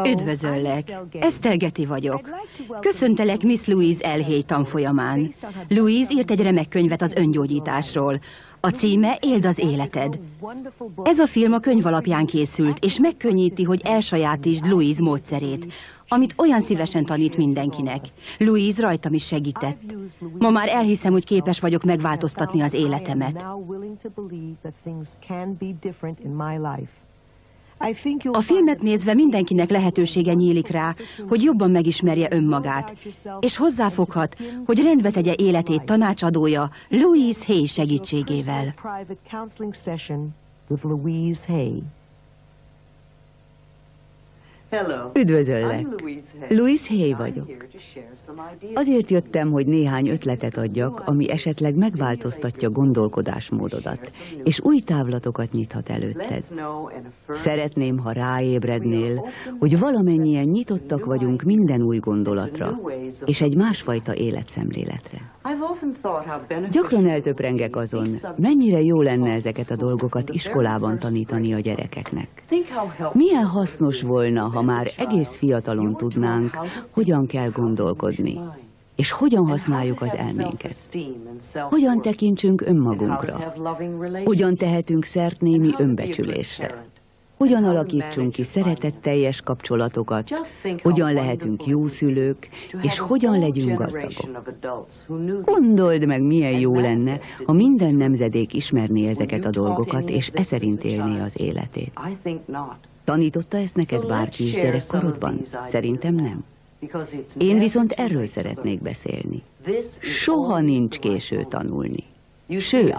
Üdvözöllek, Estelle Getty vagyok. Köszöntelek Miss Louise L. tanfolyamán. Louise írt egy remek könyvet az öngyógyításról. A címe Éld az életed. Ez a film a könyv alapján készült, és megkönnyíti, hogy elsajátítsd Louise módszerét, amit olyan szívesen tanít mindenkinek. Louise rajtam is segített. Ma már elhiszem, hogy képes vagyok megváltoztatni az életemet. A filmet nézve mindenkinek lehetősége nyílik rá, hogy jobban megismerje önmagát, és hozzáfoghat, hogy rendbe tegye életét tanácsadója Louise Hay segítségével. Üdvözöllek! Louise Hay vagyok. Azért jöttem, hogy néhány ötletet adjak, ami esetleg megváltoztatja gondolkodásmódodat, és új távlatokat nyithat előtted. Szeretném, ha ráébrednél, hogy valamennyien nyitottak vagyunk minden új gondolatra, és egy másfajta életszemléletre. Gyakran eltöprengek azon, mennyire jó lenne ezeket a dolgokat iskolában tanítani a gyerekeknek. Milyen hasznos volna, ha már egész fiatalon tudnánk, hogyan kell gondolkodni, és hogyan használjuk az elménket. Hogyan tekintsünk önmagunkra, hogyan tehetünk szert némi önbecsülésre. Hogyan alakítsunk ki szeretetteljes kapcsolatokat, hogyan lehetünk jó szülők, és hogyan legyünk gazdagok. Gondold meg, milyen jó lenne, ha minden nemzedék ismerné ezeket a dolgokat, és e szerint élné az életét. Tanította ezt neked bárki is gyerekkorodban? Szerintem nem. Én viszont erről szeretnék beszélni. Soha nincs késő tanulni. Sőt,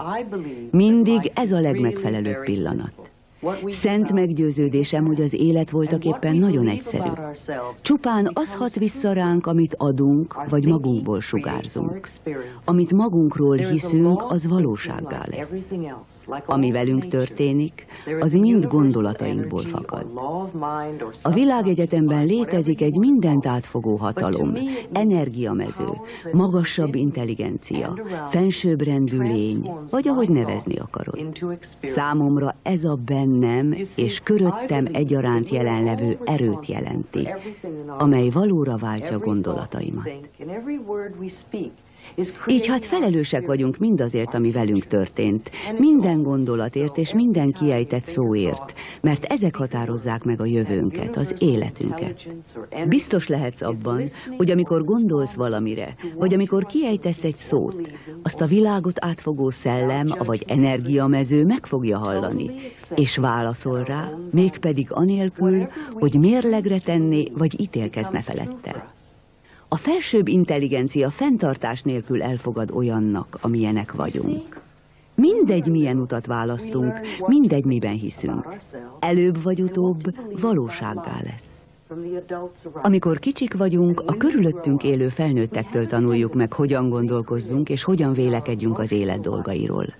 mindig ez a legmegfelelőbb pillanat. Szent meggyőződésem, hogy az élet voltaképpen nagyon egyszerű. Csupán az hat vissza ránk, amit adunk, vagy magunkból sugárzunk. Amit magunkról hiszünk, az valósággá lesz. Ami velünk történik, az mind gondolatainkból fakad. A világegyetemben létezik egy mindent átfogó hatalom, energiamező, magasabb intelligencia, fensőbbrendű lény, vagy ahogy nevezni akarod. Számomra ez a bennem és köröttem egyaránt jelenlevő erőt jelenti, amely valóra váltja gondolataimat. Így hát felelősek vagyunk mindazért, ami velünk történt, minden gondolatért és minden kiejtett szóért, mert ezek határozzák meg a jövőnket, az életünket. Biztos lehetsz abban, hogy amikor gondolsz valamire, vagy amikor kiejtesz egy szót, azt a világot átfogó szellem, vagy energiamező meg fogja hallani, és válaszol rá, mégpedig anélkül, hogy mérlegre tenné, vagy ítélkezne felette. A felsőbb intelligencia fenntartás nélkül elfogad olyannak, amilyenek vagyunk. Mindegy, milyen utat választunk, mindegy, miben hiszünk. Előbb vagy utóbb valósággá lesz. Amikor kicsik vagyunk, a körülöttünk élő felnőttektől tanuljuk meg, hogyan gondolkozzunk és hogyan vélekedjünk az élet dolgairól.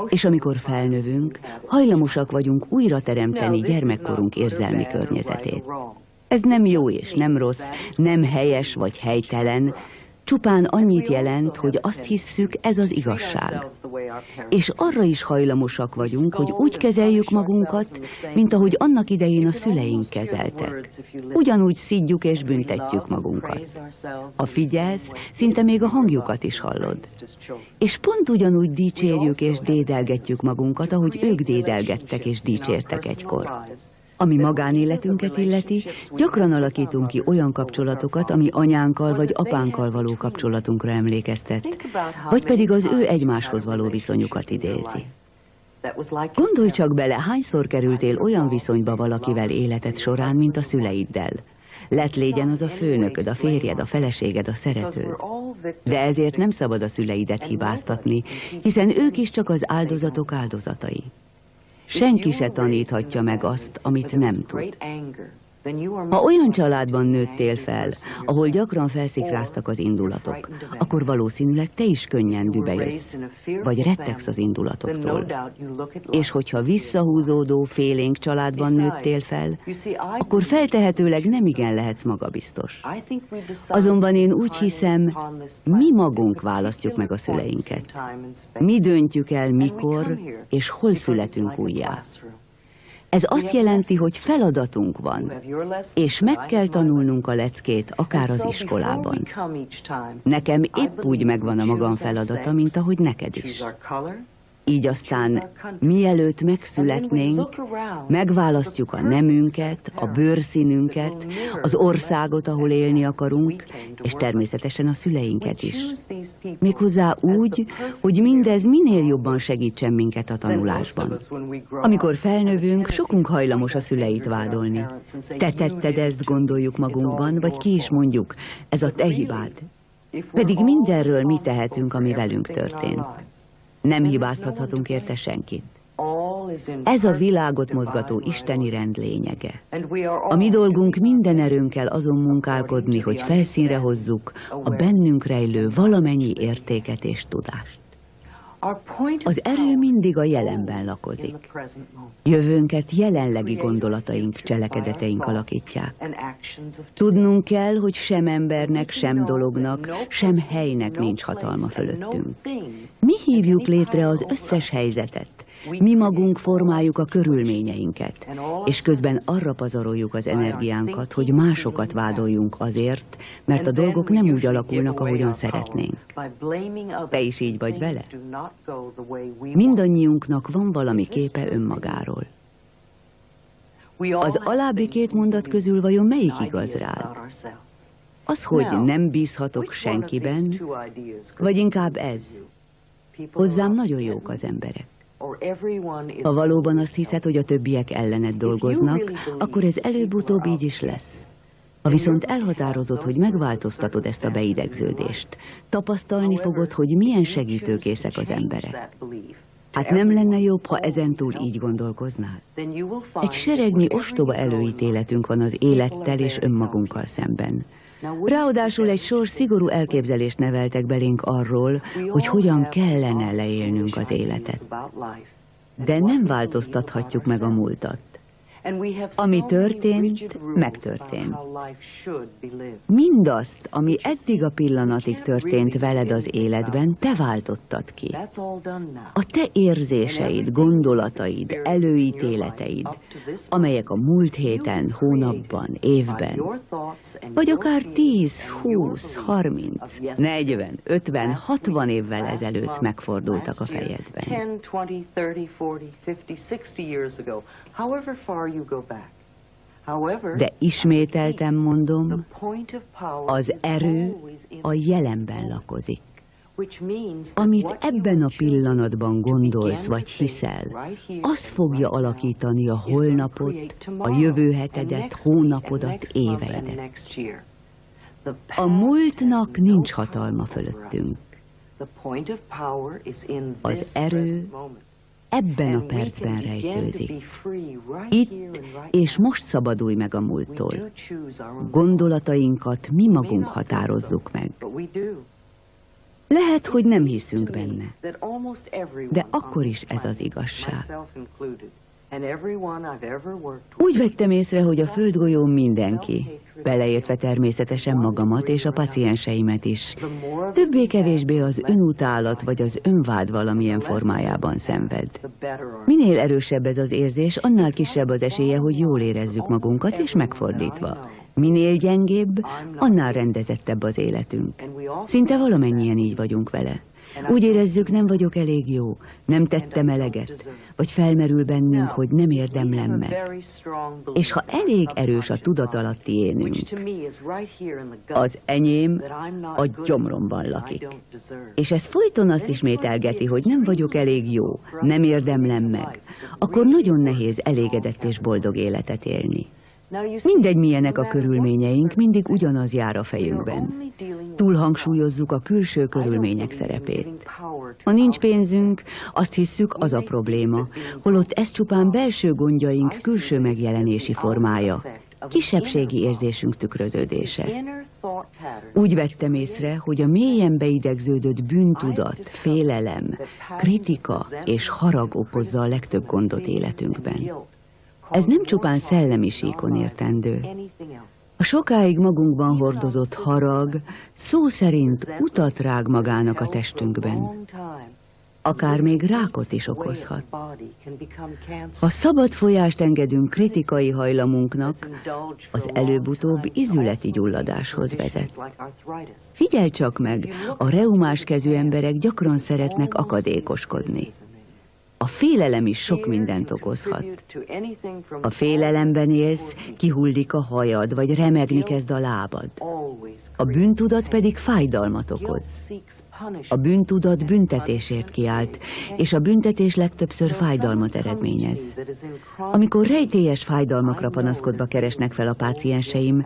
És amikor felnövünk, hajlamosak vagyunk újra teremteni gyermekkorunk érzelmi környezetét. Ez nem jó és nem rossz, nem helyes vagy helytelen, csupán annyit jelent, hogy azt hisszük, ez az igazság. És arra is hajlamosak vagyunk, hogy úgy kezeljük magunkat, mint ahogy annak idején a szüleink kezeltek. Ugyanúgy szidjuk és büntetjük magunkat. Ha figyelsz, szinte még a hangjukat is hallod. És pont ugyanúgy dicsérjük és dédelgetjük magunkat, ahogy ők dédelgettek és dicsértek egykor. Ami magánéletünket illeti, gyakran alakítunk ki olyan kapcsolatokat, ami anyánkkal vagy apánkkal való kapcsolatunkra emlékeztet, vagy pedig az ő egymáshoz való viszonyukat idézi. Gondolj csak bele, hányszor kerültél olyan viszonyba valakivel életed során, mint a szüleiddel. Lett légyen az a főnököd, a férjed, a feleséged, a szeretőd. De ezért nem szabad a szüleidet hibáztatni, hiszen ők is csak az áldozatok áldozatai. Senki se taníthatja meg azt, amit nem tud. Ha olyan családban nőttél fel, ahol gyakran felszikráztak az indulatok, akkor valószínűleg te is könnyen dühbe jössz, vagy rettegsz az indulatoktól. És hogyha visszahúzódó, félénk családban nőttél fel, akkor feltehetőleg nemigen lehetsz magabiztos. Azonban én úgy hiszem, mi magunk választjuk meg a szüleinket. Mi döntjük el, mikor és hol születünk újjá. Ez azt jelenti, hogy feladatunk van, és meg kell tanulnunk a leckét, akár az iskolában. Nekem épp úgy megvan a magam feladata, mint ahogy neked is. Így aztán, mielőtt megszületnénk, megválasztjuk a nemünket, a bőrszínünket, az országot, ahol élni akarunk, és természetesen a szüleinket is. Méghozzá úgy, hogy mindez minél jobban segítsen minket a tanulásban. Amikor felnövünk, sokunk hajlamos a szüleit vádolni. Te tetted ezt, gondoljuk magunkban, vagy ki is mondjuk, ez a te hibád. Pedig mindenről mi tehetünk, ami velünk történt. Nem hibáztathatunk érte senkit. Ez a világot mozgató isteni rend lényege. A mi dolgunk minden erőnkkel azon munkálkodni, hogy felszínre hozzuk a bennünk rejlő valamennyi értéket és tudást. Az erő mindig a jelenben lakozik. Jövőnket jelenlegi gondolataink, cselekedeteink alakítják. Tudnunk kell, hogy sem embernek, sem dolognak, sem helynek nincs hatalma fölöttünk. Mi hívjuk létre az összes helyzetet. Mi magunk formáljuk a körülményeinket, és közben arra pazaroljuk az energiánkat, hogy másokat vádoljunk azért, mert a dolgok nem úgy alakulnak, ahogyan szeretnénk. Te is így vagy vele? Mindannyiunknak van valami képe önmagáról. Az alábbi két mondat közül vajon melyik igaz rád? Az, hogy nem bízhatok senkiben, vagy inkább ez? Hozzám nagyon jók az emberek. Ha valóban azt hiszed, hogy a többiek ellened dolgoznak, akkor ez előbb-utóbb így is lesz. Ha viszont elhatározod, hogy megváltoztatod ezt a beidegződést, tapasztalni fogod, hogy milyen segítőkészek az emberek. Hát nem lenne jobb, ha ezentúl így gondolkoznál? Egy seregnyi ostoba előítéletünk van az élettel és önmagunkkal szemben. Ráadásul egy sor szigorú elképzelést neveltek belénk arról, hogy hogyan kellene leélnünk az életet. De nem változtathatjuk meg a múltat. Ami történt, megtörtént. Mindazt, ami eddig a pillanatig történt veled az életben, te váltottad ki. A te érzéseid, gondolataid, előítéleteid, amelyek a múlt héten, hónapban, évben, vagy akár 10, 20, 30, 40, 50, 60 évvel ezelőtt megfordultak a fejedben. De ismételten mondom, az erő a jelenben lakozik. Amit ebben a pillanatban gondolsz vagy hiszel, az fogja alakítani a holnapot, a jövő hetedet, hónapodat, éveidet. A múltnak nincs hatalma fölöttünk. Az erő ebben a percben rejtőzik. Itt és most szabadulj meg a múlttól. Gondolatainkat mi magunk határozzuk meg. Lehet, hogy nem hiszünk benne, de akkor is ez az igazság. Úgy vettem észre, hogy a földgolyón mindenki, beleértve természetesen magamat és a pacienseimet is, többé-kevésbé az önutálat vagy az önvád valamilyen formájában szenved. Minél erősebb ez az érzés, annál kisebb az esélye, hogy jól érezzük magunkat, és megfordítva. Minél gyengébb, annál rendezettebb az életünk. Szinte valamennyien így vagyunk vele. Úgy érezzük, nem vagyok elég jó, nem tettem eleget, vagy felmerül bennünk, hogy nem érdemlem meg. És ha elég erős a tudatalatti énünk, az enyém a gyomromban lakik. És ez folyton azt ismételgeti, hogy nem vagyok elég jó, nem érdemlem meg, akkor nagyon nehéz elégedett és boldog életet élni. Mindegy, milyenek a körülményeink, mindig ugyanaz jár a fejünkben. Túlhangsúlyozzuk a külső körülmények szerepét. Ha nincs pénzünk, azt hisszük, az a probléma, holott ez csupán belső gondjaink külső megjelenési formája, kisebbségi érzésünk tükröződése. Úgy vettem észre, hogy a mélyen beidegződött bűntudat, félelem, kritika és harag okozza a legtöbb gondot életünkben. Ez nem csupán szellemi síkon értendő. A sokáig magunkban hordozott harag szó szerint utat rág magának a testünkben. akár még rákot is okozhat. Ha szabad folyást engedünk kritikai hajlamunknak, az előbb-utóbb izületi gyulladáshoz vezet. Figyelj csak meg, a reumás kezű emberek gyakran szeretnek akadékoskodni. A félelem is sok mindent okozhat. A félelemben élsz, kihullik a hajad, vagy remegni kezd a lábad. A bűntudat pedig fájdalmat okoz. A bűntudat büntetésért kiált, és a büntetés legtöbbször fájdalmat eredményez. Amikor rejtélyes fájdalmakra panaszkodva keresnek fel a pácienseim,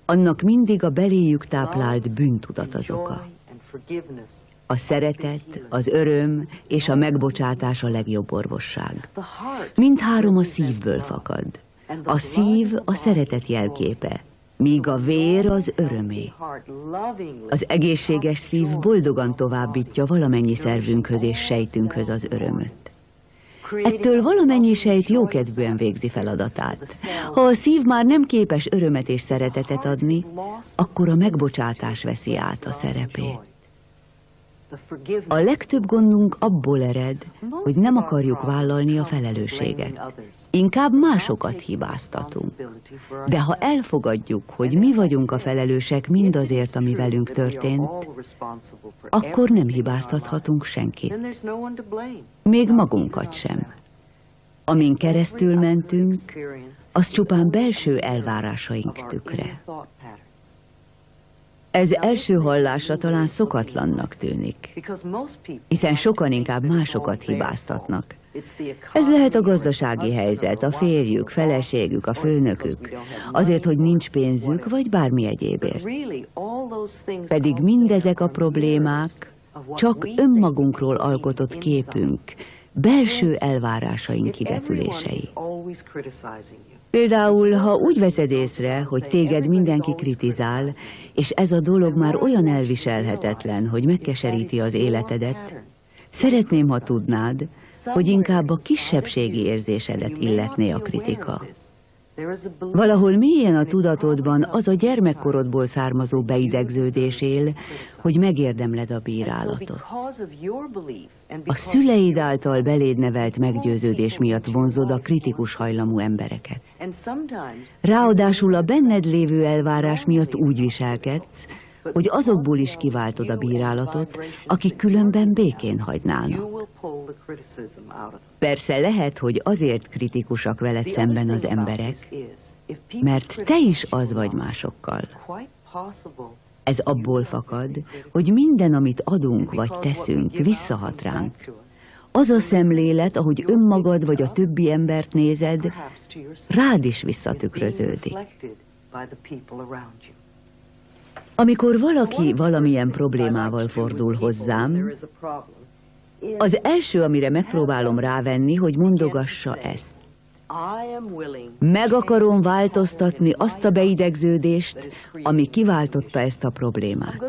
annak mindig a beléjük táplált bűntudat az oka. A szeretet, az öröm és a megbocsátás a legjobb orvosság. Mindhárom a szívből fakad. A szív a szeretet jelképe, míg a vér az örömé. Az egészséges szív boldogan továbbítja valamennyi szervünkhöz és sejtünkhöz az örömöt. Ettől valamennyi sejt jókedvűen végzi feladatát. Ha a szív már nem képes örömet és szeretetet adni, akkor a megbocsátás veszi át a szerepét. A legtöbb gondunk abból ered, hogy nem akarjuk vállalni a felelősséget. Inkább másokat hibáztatunk. De ha elfogadjuk, hogy mi vagyunk a felelősek mindazért, ami velünk történt, akkor nem hibáztathatunk senkit. Még magunkat sem. Amin keresztül mentünk, az csupán belső elvárásaink tükre. Ez első hallásra talán szokatlannak tűnik, hiszen sokan inkább másokat hibáztatnak. Ez lehet a gazdasági helyzet, a férjük, feleségük, a főnökük, azért, hogy nincs pénzük, vagy bármi egyébért. Pedig mindezek a problémák csak önmagunkról alkotott képünk, belső elvárásaink kivetülései. Például, ha úgy veszed észre, hogy téged mindenki kritizál, és ez a dolog már olyan elviselhetetlen, hogy megkeseríti az életedet, szeretném, ha tudnád, hogy inkább a kisebbségi érzésedet illetné a kritika. Valahol mélyen a tudatodban az a gyermekkorodból származó beidegződés él, hogy megérdemled a bírálatot. A szüleid által beléd nevelt meggyőződés miatt vonzod a kritikus hajlamú embereket. Ráadásul a benned lévő elvárás miatt úgy viselkedsz, hogy azokból is kiváltod a bírálatot, akik különben békén hagynának. Persze lehet, hogy azért kritikusak veled szemben az emberek, mert te is az vagy másokkal. Ez abból fakad, hogy minden, amit adunk vagy teszünk, visszahat ránk. Az a szemlélet, ahogy önmagad vagy a többi embert nézed, rád is visszatükröződik. Amikor valaki valamilyen problémával fordul hozzám, az első, amire megpróbálom rávenni, hogy mondogassa ezt. Meg akarom változtatni azt a beidegződést, ami kiváltotta ezt a problémát.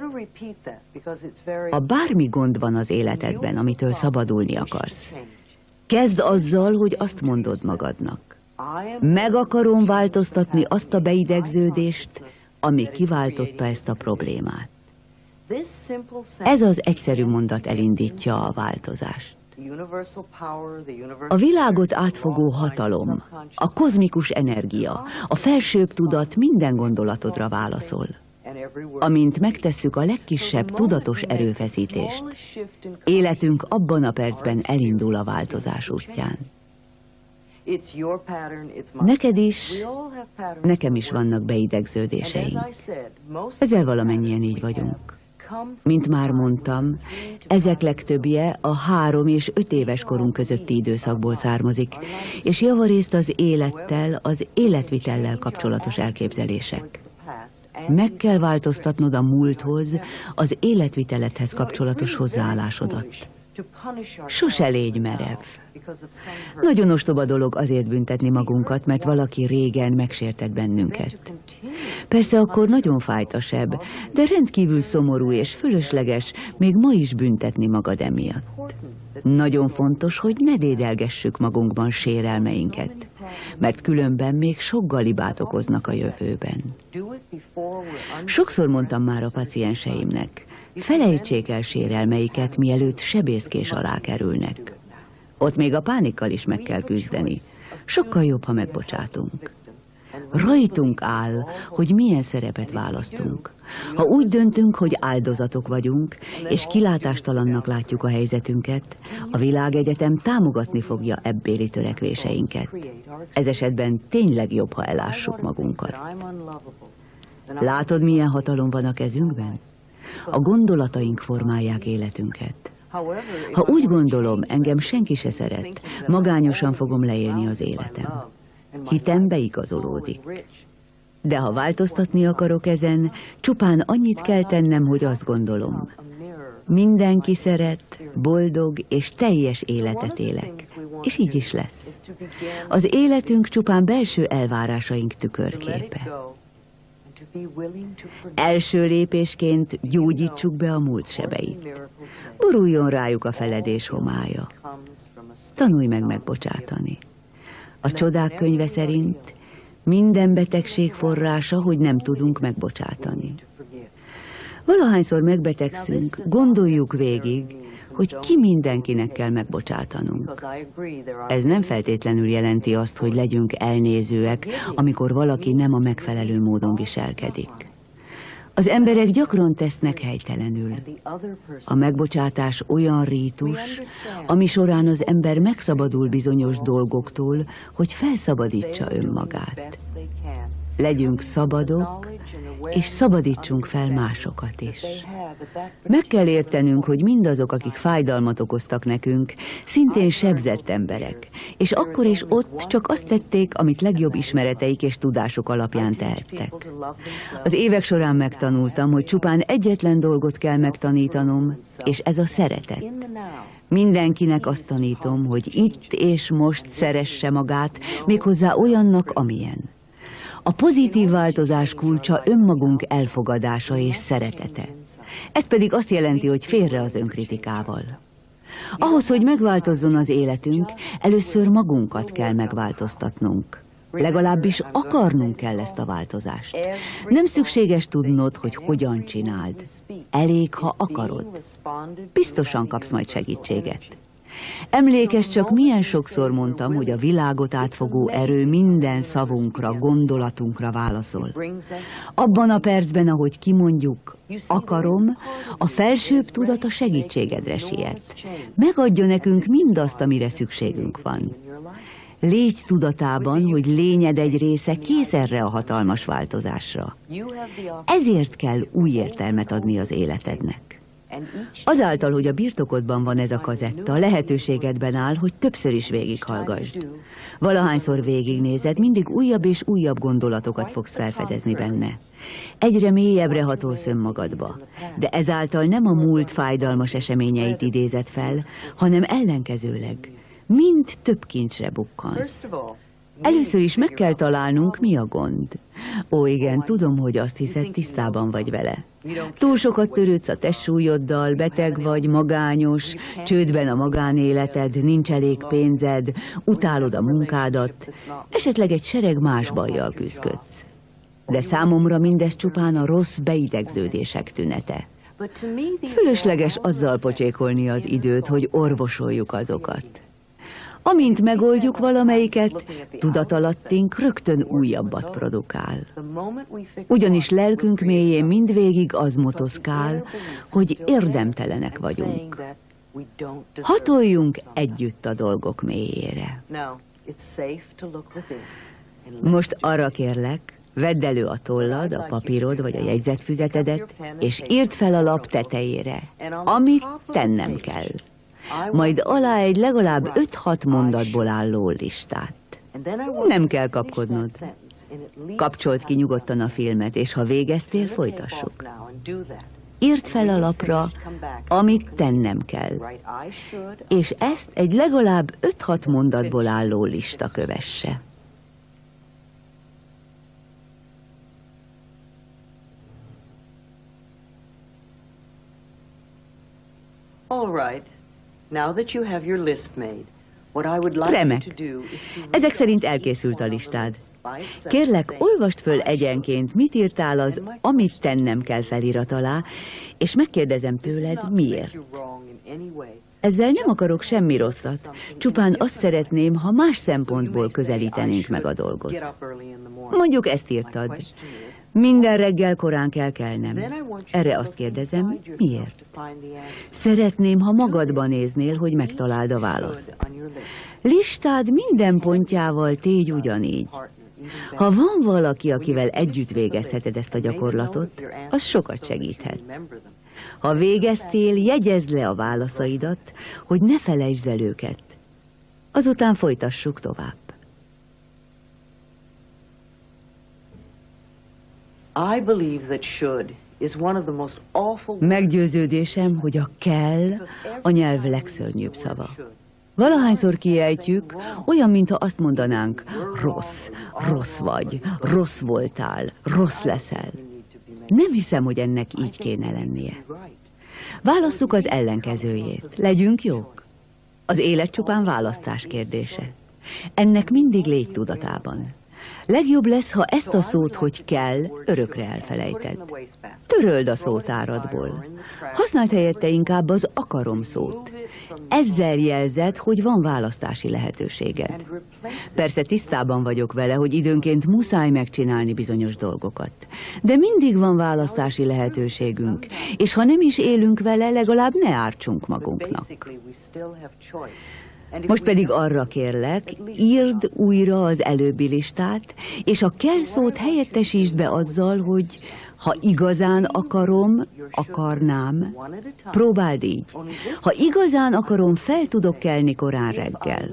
Ha bármi gond van az életedben, amitől szabadulni akarsz, kezd azzal, hogy azt mondod magadnak. Meg akarom változtatni azt a beidegződést, ami kiváltotta ezt a problémát. Ez az egyszerű mondat elindítja a változást. A világot átfogó hatalom, a kozmikus energia, a felsőbb tudat minden gondolatodra válaszol. Amint megtesszük a legkisebb tudatos erőfeszítést, életünk abban a percben elindul a változás útján. Neked is, nekem is vannak beidegződéseink. Ezzel valamennyien így vagyunk. Mint már mondtam, ezek legtöbbje a 3 és 5 éves korunk közötti időszakból származik, és javarészt az élettel, az életvitellel kapcsolatos elképzelések. Meg kell változtatnod a múlthoz, az életviteledhez kapcsolatos hozzáállásodat. Sose légy merev. Nagyon ostoba dolog azért büntetni magunkat, mert valaki régen megsértett bennünket. Persze akkor nagyon fájt a seb, de rendkívül szomorú és fölösleges még ma is büntetni magad emiatt. Nagyon fontos, hogy ne dédelgessük magunkban sérelmeinket. mert különben még sok galibát okoznak a jövőben. Sokszor mondtam már a pacienseimnek, felejtsék el sérelmeiket, mielőtt sebészkés alá kerülnek. Ott még a pánikkal is meg kell küzdeni. Sokkal jobb, ha megbocsátunk. Rajtunk áll, hogy milyen szerepet választunk. Ha úgy döntünk, hogy áldozatok vagyunk, és kilátástalannak látjuk a helyzetünket, a világegyetem támogatni fogja ebbéli törekvéseinket. Ez esetben tényleg jobb, ha elássuk magunkat. Látod, milyen hatalom van a kezünkben? A gondolataink formálják életünket. Ha úgy gondolom, engem senki se szeret, magányosan fogom leélni az életem. Hitem beigazolódik. De ha változtatni akarok ezen, csupán annyit kell tennem, hogy azt gondolom. Mindenki szeret, boldog és teljes életet élek. És így is lesz. Az életünk csupán belső elvárásaink tükörképe. Első lépésként gyógyítsuk be a múlt sebeit. Boruljon rájuk a feledés homálya. Tanulj meg megbocsátani. A Csodák könyve szerint minden betegség forrása, hogy nem tudunk megbocsátani. Valahányszor megbetegszünk, gondoljuk végig, hogy ki mindenkinek kell megbocsátanunk. Ez nem feltétlenül jelenti azt, hogy legyünk elnézőek, amikor valaki nem a megfelelő módon viselkedik. Az emberek gyakran tesznek helytelenül. A megbocsátás olyan rítus, ami során az ember megszabadul bizonyos dolgoktól, hogy felszabadítsa önmagát. Legyünk szabadok, és szabadítsunk fel másokat is. Meg kell értenünk, hogy mindazok, akik fájdalmat okoztak nekünk, szintén sebzett emberek, és akkor is ott csak azt tették, amit legjobb ismereteik és tudások alapján tehettek. Az évek során megtanultam, hogy csupán egyetlen dolgot kell megtanítanom, és ez a szeretet. Mindenkinek azt tanítom, hogy itt és most szeresse magát, méghozzá olyannak, amilyen. A pozitív változás kulcsa önmagunk elfogadása és szeretete. Ez pedig azt jelenti, hogy félre az önkritikával. Ahhoz, hogy megváltozzon az életünk, először magunkat kell megváltoztatnunk. Legalábbis akarnunk kell ezt a változást. Nem szükséges tudnod, hogy hogyan csináld. Elég, ha akarod. Biztosan kapsz majd segítséget. Emlékezz csak, milyen sokszor mondtam, hogy a világot átfogó erő minden szavunkra, gondolatunkra válaszol. Abban a percben, ahogy kimondjuk, akarom, a felsőbb tudat a segítségedre siet. Megadja nekünk mindazt, amire szükségünk van. Légy tudatában, hogy lényed egy része kész erre a hatalmas változásra. Ezért kell új értelmet adni az életednek. Azáltal, hogy a birtokodban van ez a kazetta, lehetőségedben áll, hogy többször is végighallgasd. Valahányszor végignézed, mindig újabb és újabb gondolatokat fogsz felfedezni benne. Egyre mélyebbre hatolsz önmagadba, de ezáltal nem a múlt fájdalmas eseményeit idézed fel, hanem ellenkezőleg, mind több kincsre bukkansz. Először is meg kell találnunk, mi a gond. Ó, igen, tudom, hogy azt hiszed, tisztában vagy vele. Túl sokat törődsz a testsúlyoddal, beteg vagy, magányos, csődben a magánéleted, nincs elég pénzed, utálod a munkádat, esetleg egy sereg más bajjal küzdködsz. De számomra mindez csupán a rossz beidegződések tünete. Fölösleges azzal pocsékolni az időt, hogy orvosoljuk azokat. Amint megoldjuk valamelyiket, tudatalattink rögtön újabbat produkál. Ugyanis lelkünk mélyén mindvégig az motoszkál, hogy érdemtelenek vagyunk. Hatoljunk együtt a dolgok mélyére. Most arra kérlek, vedd elő a tollad, a papírod vagy a jegyzetfüzetedet, és írd fel a lap tetejére, amit tennem kell. Majd alá egy legalább 5-6 mondatból álló listát. Nem kell kapkodnod. Kapcsold ki nyugodtan a filmet, és ha végeztél, folytassuk. Írd fel a lapra, amit tennem kell. És ezt egy legalább 5-6 mondatból álló lista kövesse. All right. Now that you have your list made, Remek. Ezek szerint elkészült a listád. Kérlek, olvasd föl egyenként, mit írtál az amit tennem kell felirat alá, és megkérdezem tőled, miért. Ezzel nem akarok semmi rosszat, csupán azt szeretném, ha más szempontból közelítenénk meg a dolgot. Mondjuk ezt írtad. Minden reggel korán kell kelnem. Erre azt kérdezem, miért? Szeretném, ha magadba néznél, hogy megtaláld a választ. Listád minden pontjával tégy ugyanígy. Ha van valaki, akivel együtt végezheted ezt a gyakorlatot, az sokat segíthet. Ha végeztél, jegyezd le a válaszaidat, hogy ne felejtsd el őket. Azután folytassuk tovább. Meggyőződésem, hogy a kell a nyelv legszörnyűbb szava. Valahányszor kiejtjük, olyan, mintha azt mondanánk, rossz, rossz vagy, rossz voltál, rossz leszel. Nem hiszem, hogy ennek így kéne lennie. Válasszuk az ellenkezőjét. Legyünk jók. Az élet csupán választás kérdése. Ennek mindig légy tudatában. Legjobb lesz, ha ezt a szót, hogy kell, örökre elfelejted. Töröld a szótáradból. Használd helyette inkább az akarom szót. Ezzel jelzed, hogy van választási lehetőséged. Persze tisztában vagyok vele, hogy időnként muszáj megcsinálni bizonyos dolgokat. De mindig van választási lehetőségünk, és ha nem is élünk vele, legalább ne ártsunk magunknak. Most pedig arra kérlek, írd újra az előbbi listát, és a kell szót helyettesítsd be azzal, hogy ha igazán akarom, akarnám, próbáld így. Ha igazán akarom, fel tudok kelni korán reggel.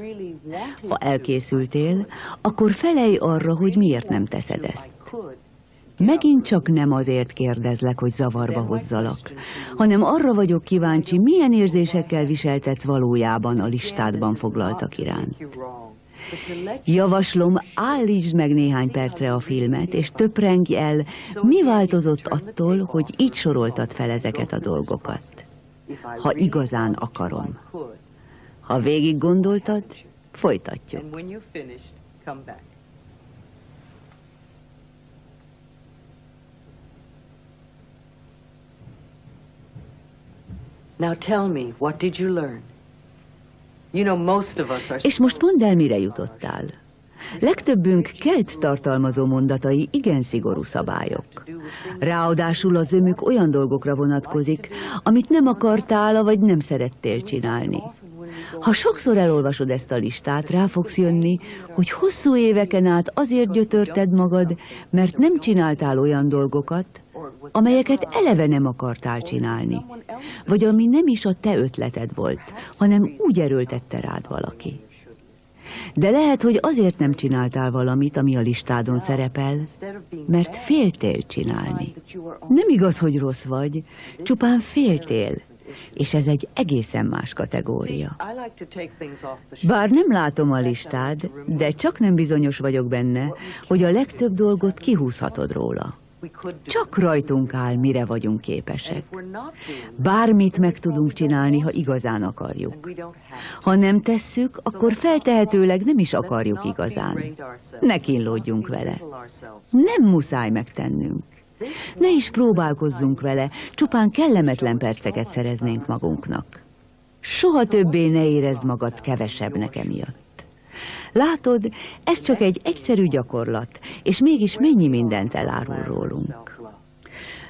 Ha elkészültél, akkor felejj arra, hogy miért nem teszed ezt. Megint csak nem azért kérdezlek, hogy zavarba hozzalak, hanem arra vagyok kíváncsi, milyen érzésekkel viseltetsz valójában a listádban foglaltak iránt. Javaslom, állítsd meg néhány percre a filmet, és töprengj el, mi változott attól, hogy így soroltad fel ezeket a dolgokat. Ha igazán akarom. Ha végig gondoltad, folytatjuk. És most mondd el, mire jutottál. Legtöbbünk kelt tartalmazó mondatai igen szigorú szabályok. Ráadásul a zömük olyan dolgokra vonatkozik, amit nem akartál, vagy nem szerettél csinálni. Ha sokszor elolvasod ezt a listát, rá fogsz jönni, hogy hosszú éveken át azért gyötörted magad, mert nem csináltál olyan dolgokat, amelyeket eleve nem akartál csinálni, vagy ami nem is a te ötleted volt, hanem úgy erőltette rád valaki. De lehet, hogy azért nem csináltál valamit, ami a listádon szerepel, mert féltél csinálni. Nem igaz, hogy rossz vagy, csupán féltél, és ez egy egészen más kategória. Bár nem látom a listád, de csak nem bizonyos vagyok benne, hogy a legtöbb dolgot kihúzhatod róla. Csak rajtunk áll, mire vagyunk képesek. Bármit meg tudunk csinálni, ha igazán akarjuk. Ha nem tesszük, akkor feltehetőleg nem is akarjuk igazán. Ne kínlódjunk vele. Nem muszáj megtennünk. Ne is próbálkozzunk vele, csupán kellemetlen perceket szereznénk magunknak. Soha többé ne érezd magad kevesebbnek emiatt. Látod, ez csak egy egyszerű gyakorlat, és mégis mennyi mindent elárul rólunk.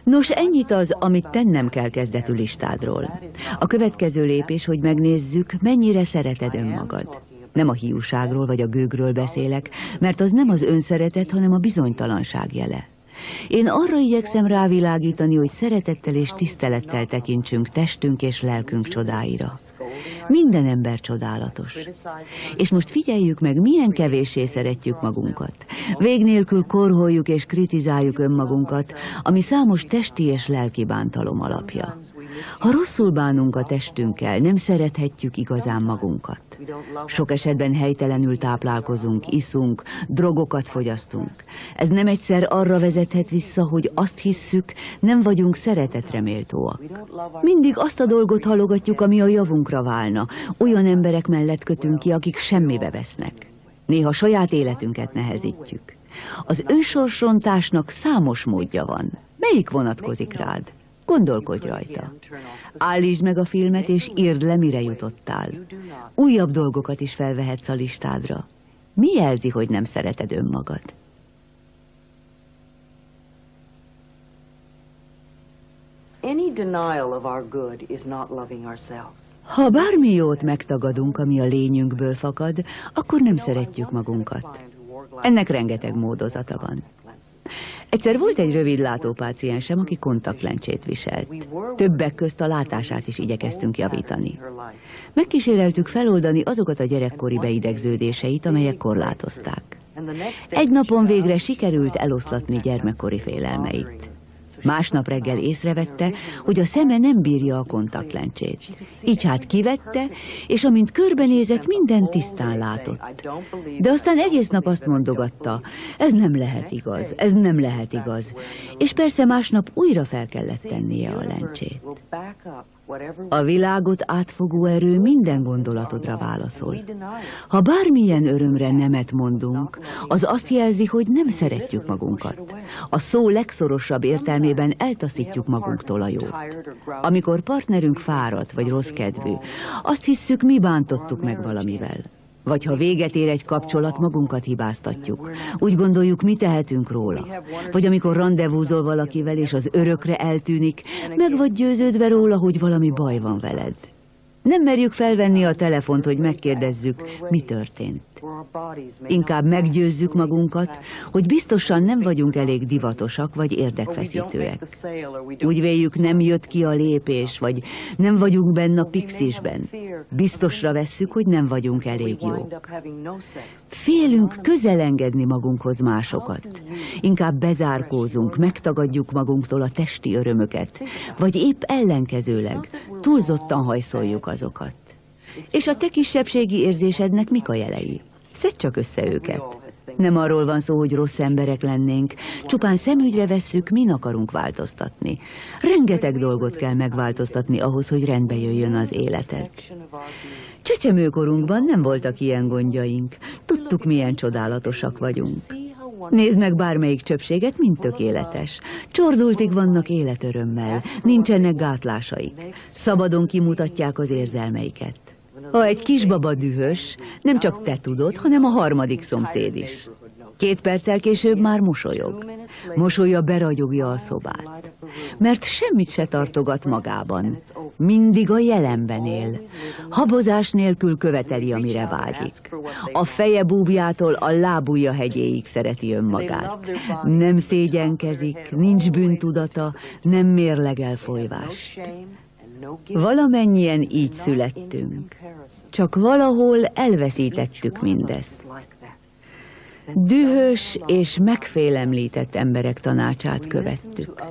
Nos, ennyit az, amit tennem kell kezdetű listádról. A következő lépés, hogy megnézzük, mennyire szereted önmagad. Nem a hiúságról vagy a gőgről beszélek, mert az nem az önszeretet, hanem a bizonytalanság jele. Én arra igyekszem rávilágítani, hogy szeretettel és tisztelettel tekintsünk testünk és lelkünk csodáira. Minden ember csodálatos. És most figyeljük meg, milyen kevéssé szeretjük magunkat. Vég nélkül korholjuk és kritizáljuk önmagunkat, ami számos testi és lelki bántalom alapja. Ha rosszul bánunk a testünkkel, nem szerethetjük igazán magunkat. Sok esetben helytelenül táplálkozunk, iszunk, drogokat fogyasztunk. Ez nem egyszer arra vezethet vissza, hogy azt hisszük, nem vagyunk szeretetre méltóak. Mindig azt a dolgot halogatjuk, ami a javunkra válna. Olyan emberek mellett kötünk ki, akik semmibe vesznek. Néha saját életünket nehezítjük. Az önsorsrontásnak számos módja van. Melyik vonatkozik rád? Gondolkodj rajta. Állítsd meg a filmet, és írd le, mire jutottál. Újabb dolgokat is felvehetsz a listádra. Mi jelzi, hogy nem szereted önmagad? Ha bármi jót megtagadunk, ami a lényünkből fakad, akkor nem szeretjük magunkat. Ennek rengeteg módozata van. Egyszer volt egy rövidlátó páciensem, aki kontaktlencsét viselt. Többek közt a látását is igyekeztünk javítani. Megkíséreltük feloldani azokat a gyerekkori beidegződéseit, amelyek korlátozták. Egy napon végre sikerült eloszlatni gyermekkori félelmeit. Másnap reggel észrevette, hogy a szeme nem bírja a kontaktlencsét. Így hát kivette, és amint körbenézett, minden tisztán látott. De aztán egész nap azt mondogatta, ez nem lehet igaz, ez nem lehet igaz. És persze másnap újra fel kellett tennie a lencsét. A világot átfogó erő minden gondolatodra válaszol. Ha bármilyen örömre nemet mondunk, az azt jelzi, hogy nem szeretjük magunkat. A szó legszorosabb értelmében eltaszítjuk magunktól a jót. Amikor partnerünk fáradt vagy rossz kedvű, azt hisszük, mi bántottuk meg valamivel. Vagy ha véget ér egy kapcsolat, magunkat hibáztatjuk. Úgy gondoljuk, mi tehetünk róla. Vagy amikor randevúzol valakivel, és az örökre eltűnik, meg vagy győződve róla, hogy valami baj van veled. Nem merjük felvenni a telefont, hogy megkérdezzük, mi történt. Inkább meggyőzzük magunkat, hogy biztosan nem vagyunk elég divatosak vagy érdekfeszítőek. Úgy véljük, nem jött ki a lépés, vagy nem vagyunk benne a pixisben. Biztosra vesszük, hogy nem vagyunk elég jók. Félünk közel engedni magunkhoz másokat. Inkább bezárkózunk, megtagadjuk magunktól a testi örömöket, vagy épp ellenkezőleg, túlzottan hajszoljuk azokat. És a te kisebbségi érzésednek mik a jelei? Szedd csak össze őket. Nem arról van szó, hogy rossz emberek lennénk, csupán szemügyre vesszük, min akarunk változtatni. Rengeteg dolgot kell megváltoztatni ahhoz, hogy rendbe jöjjön az életed. Csecsemőkorunkban nem voltak ilyen gondjaink. Tudtuk, milyen csodálatosak vagyunk. Nézd meg bármelyik csöpséget, mind tökéletes. Csordultig vannak életörömmel, nincsenek gátlásaik. Szabadon kimutatják az érzelmeiket. Ha egy kisbaba dühös, nem csak te tudod, hanem a harmadik szomszéd is. 2 perccel később már mosolyog. Mosolya beragyogja a szobát. Mert semmit se tartogat magában. Mindig a jelenben él. Habozás nélkül követeli, amire vágyik. A feje búbjától a lábujja hegyéig szereti önmagát. Nem szégyenkezik, nincs bűntudata, nem mérlegel folyvást. Valamennyien így születtünk. Csak valahol elveszítettük mindezt. Dühös és megfélemlített emberek tanácsát követtük.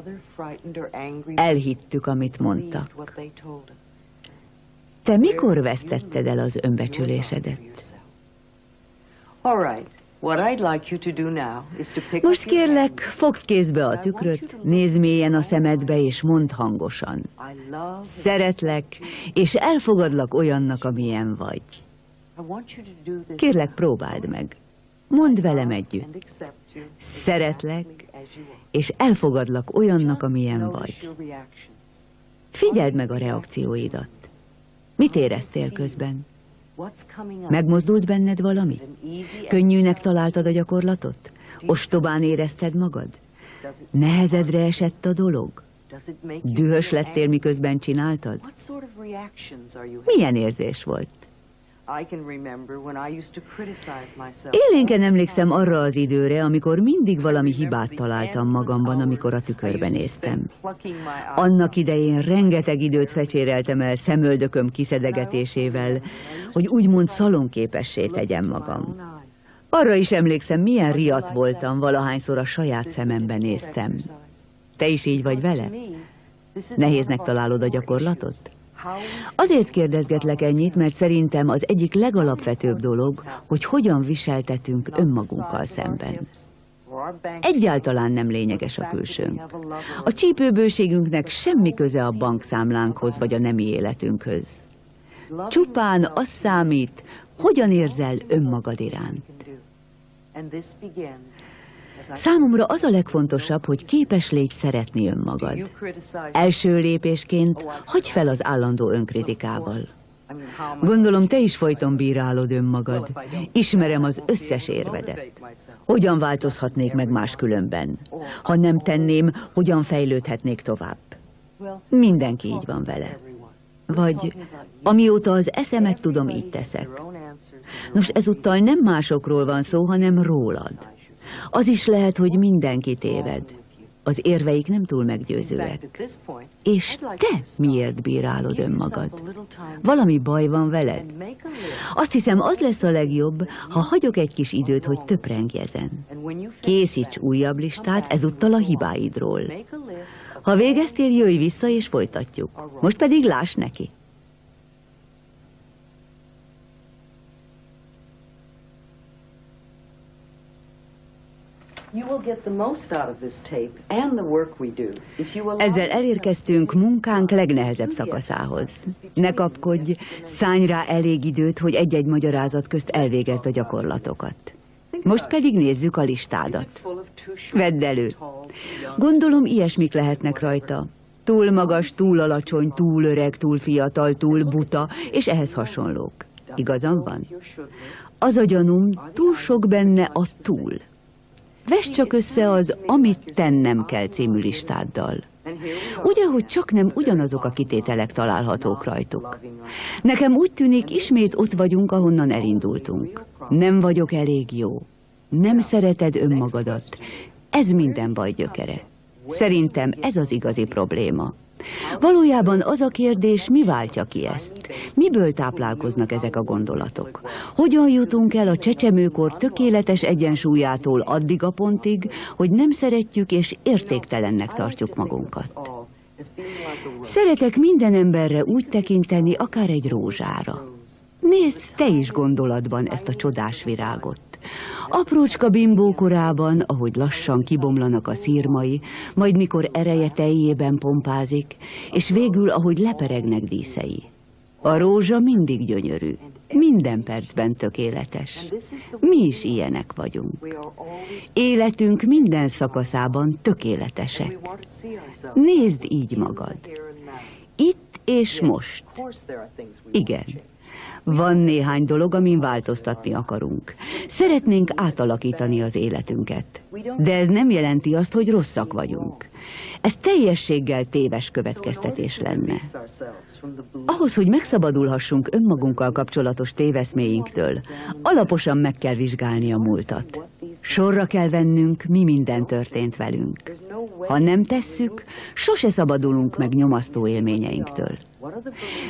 Elhittük, amit mondtak. Te mikor vesztetted el az önbecsülésedet? Most kérlek, fogd kézbe a tükröt, nézd mélyen a szemedbe, és mondd hangosan. Szeretlek, és elfogadlak olyannak, amilyen vagy. Kérlek, próbáld meg. Mondd velem együtt. Szeretlek, és elfogadlak olyannak, amilyen vagy. Figyeld meg a reakcióidat. Mit éreztél közben? Megmozdult benned valami? Könnyűnek találtad a gyakorlatot? Ostobán érezted magad? Nehezedre esett a dolog? Dühös lettél, miközben csináltad? Milyen érzés volt? Élénken emlékszem arra az időre, amikor mindig valami hibát találtam magamban, amikor a tükörbe néztem. Annak idején rengeteg időt fecséreltem el szemöldököm kiszedegetésével, hogy úgymond szalonképessé tegyem magam. Arra is emlékszem, milyen riadt voltam, valahányszor a saját szemembe néztem. Te is így vagy vele? Nehéznek találod a gyakorlatot? Azért kérdezgetlek ennyit, mert szerintem az egyik legalapvetőbb dolog, hogy hogyan viseltetünk önmagunkkal szemben. Egyáltalán nem lényeges a külsőnk. A csípőbőségünknek semmi köze a bankszámlánkhoz vagy a nemi életünkhöz. Csupán az számít, hogyan érzel önmagad iránt. Számomra az a legfontosabb, hogy képes légy szeretni önmagad. Első lépésként hagyj fel az állandó önkritikával. Gondolom, te is folyton bírálod önmagad. Ismerem az összes érvedet. Hogyan változhatnék meg máskülönben? Ha nem tenném, hogyan fejlődhetnék tovább? Mindenki így van vele. Vagy amióta az eszemet tudom, így teszek. Nos, ezúttal nem másokról van szó, hanem rólad. Az is lehet, hogy mindenki téved. Az érveik nem túl meggyőzőek. És te miért bírálod önmagad? Valami baj van veled? Azt hiszem, az lesz a legjobb, ha hagyok egy kis időt, hogy töprengjezen. Készíts újabb listát, ezúttal a hibáidról. Ha végeztél, jöjj vissza és folytatjuk. Most pedig láss neki. Ezzel elérkeztünk munkánk legnehezebb szakaszához. Ne kapkodj, szállj rá elég időt, hogy egy-egy magyarázat közt elvégezd a gyakorlatokat. Most pedig nézzük a listádat. Vedd elő. Gondolom, ilyesmik lehetnek rajta. Túl magas, túl alacsony, túl öreg, túl fiatal, túl buta, és ehhez hasonlók. Igazam van? Az a gyanúm, túl sok benne a túl. Vedd csak össze az Amit tennem kell című listáddal. Ugye, hogy csak nem ugyanazok a kitételek találhatók rajtuk. Nekem úgy tűnik, ismét ott vagyunk, ahonnan elindultunk. Nem vagyok elég jó. Nem szereted önmagadat. Ez minden baj gyökere. Szerintem ez az igazi probléma. Valójában az a kérdés, mi váltja ki ezt? Miből táplálkoznak ezek a gondolatok? Hogyan jutunk el a csecsemőkor tökéletes egyensúlyától addig a pontig, hogy nem szeretjük és értéktelennek tartjuk magunkat? Szeretek minden emberre úgy tekinteni, akár egy rózsára. Nézd te is gondolatban ezt a csodás virágot. Aprócska bimbókorában, ahogy lassan kibomlanak a szirmai, majd mikor ereje teljében pompázik, és végül, ahogy leperegnek díszei. A rózsa mindig gyönyörű, minden percben tökéletes. Mi is ilyenek vagyunk. Életünk minden szakaszában tökéletesek. Nézd így magad. Itt és most. Igen. Van néhány dolog, amin változtatni akarunk. Szeretnénk átalakítani az életünket. De ez nem jelenti azt, hogy rosszak vagyunk. Ez teljességgel téves következtetés lenne. Ahhoz, hogy megszabadulhassunk önmagunkkal kapcsolatos téveszméinktől, alaposan meg kell vizsgálni a múltat. Sorra kell vennünk, mi minden történt velünk. Ha nem tesszük, sose szabadulunk meg nyomasztó élményeinktől.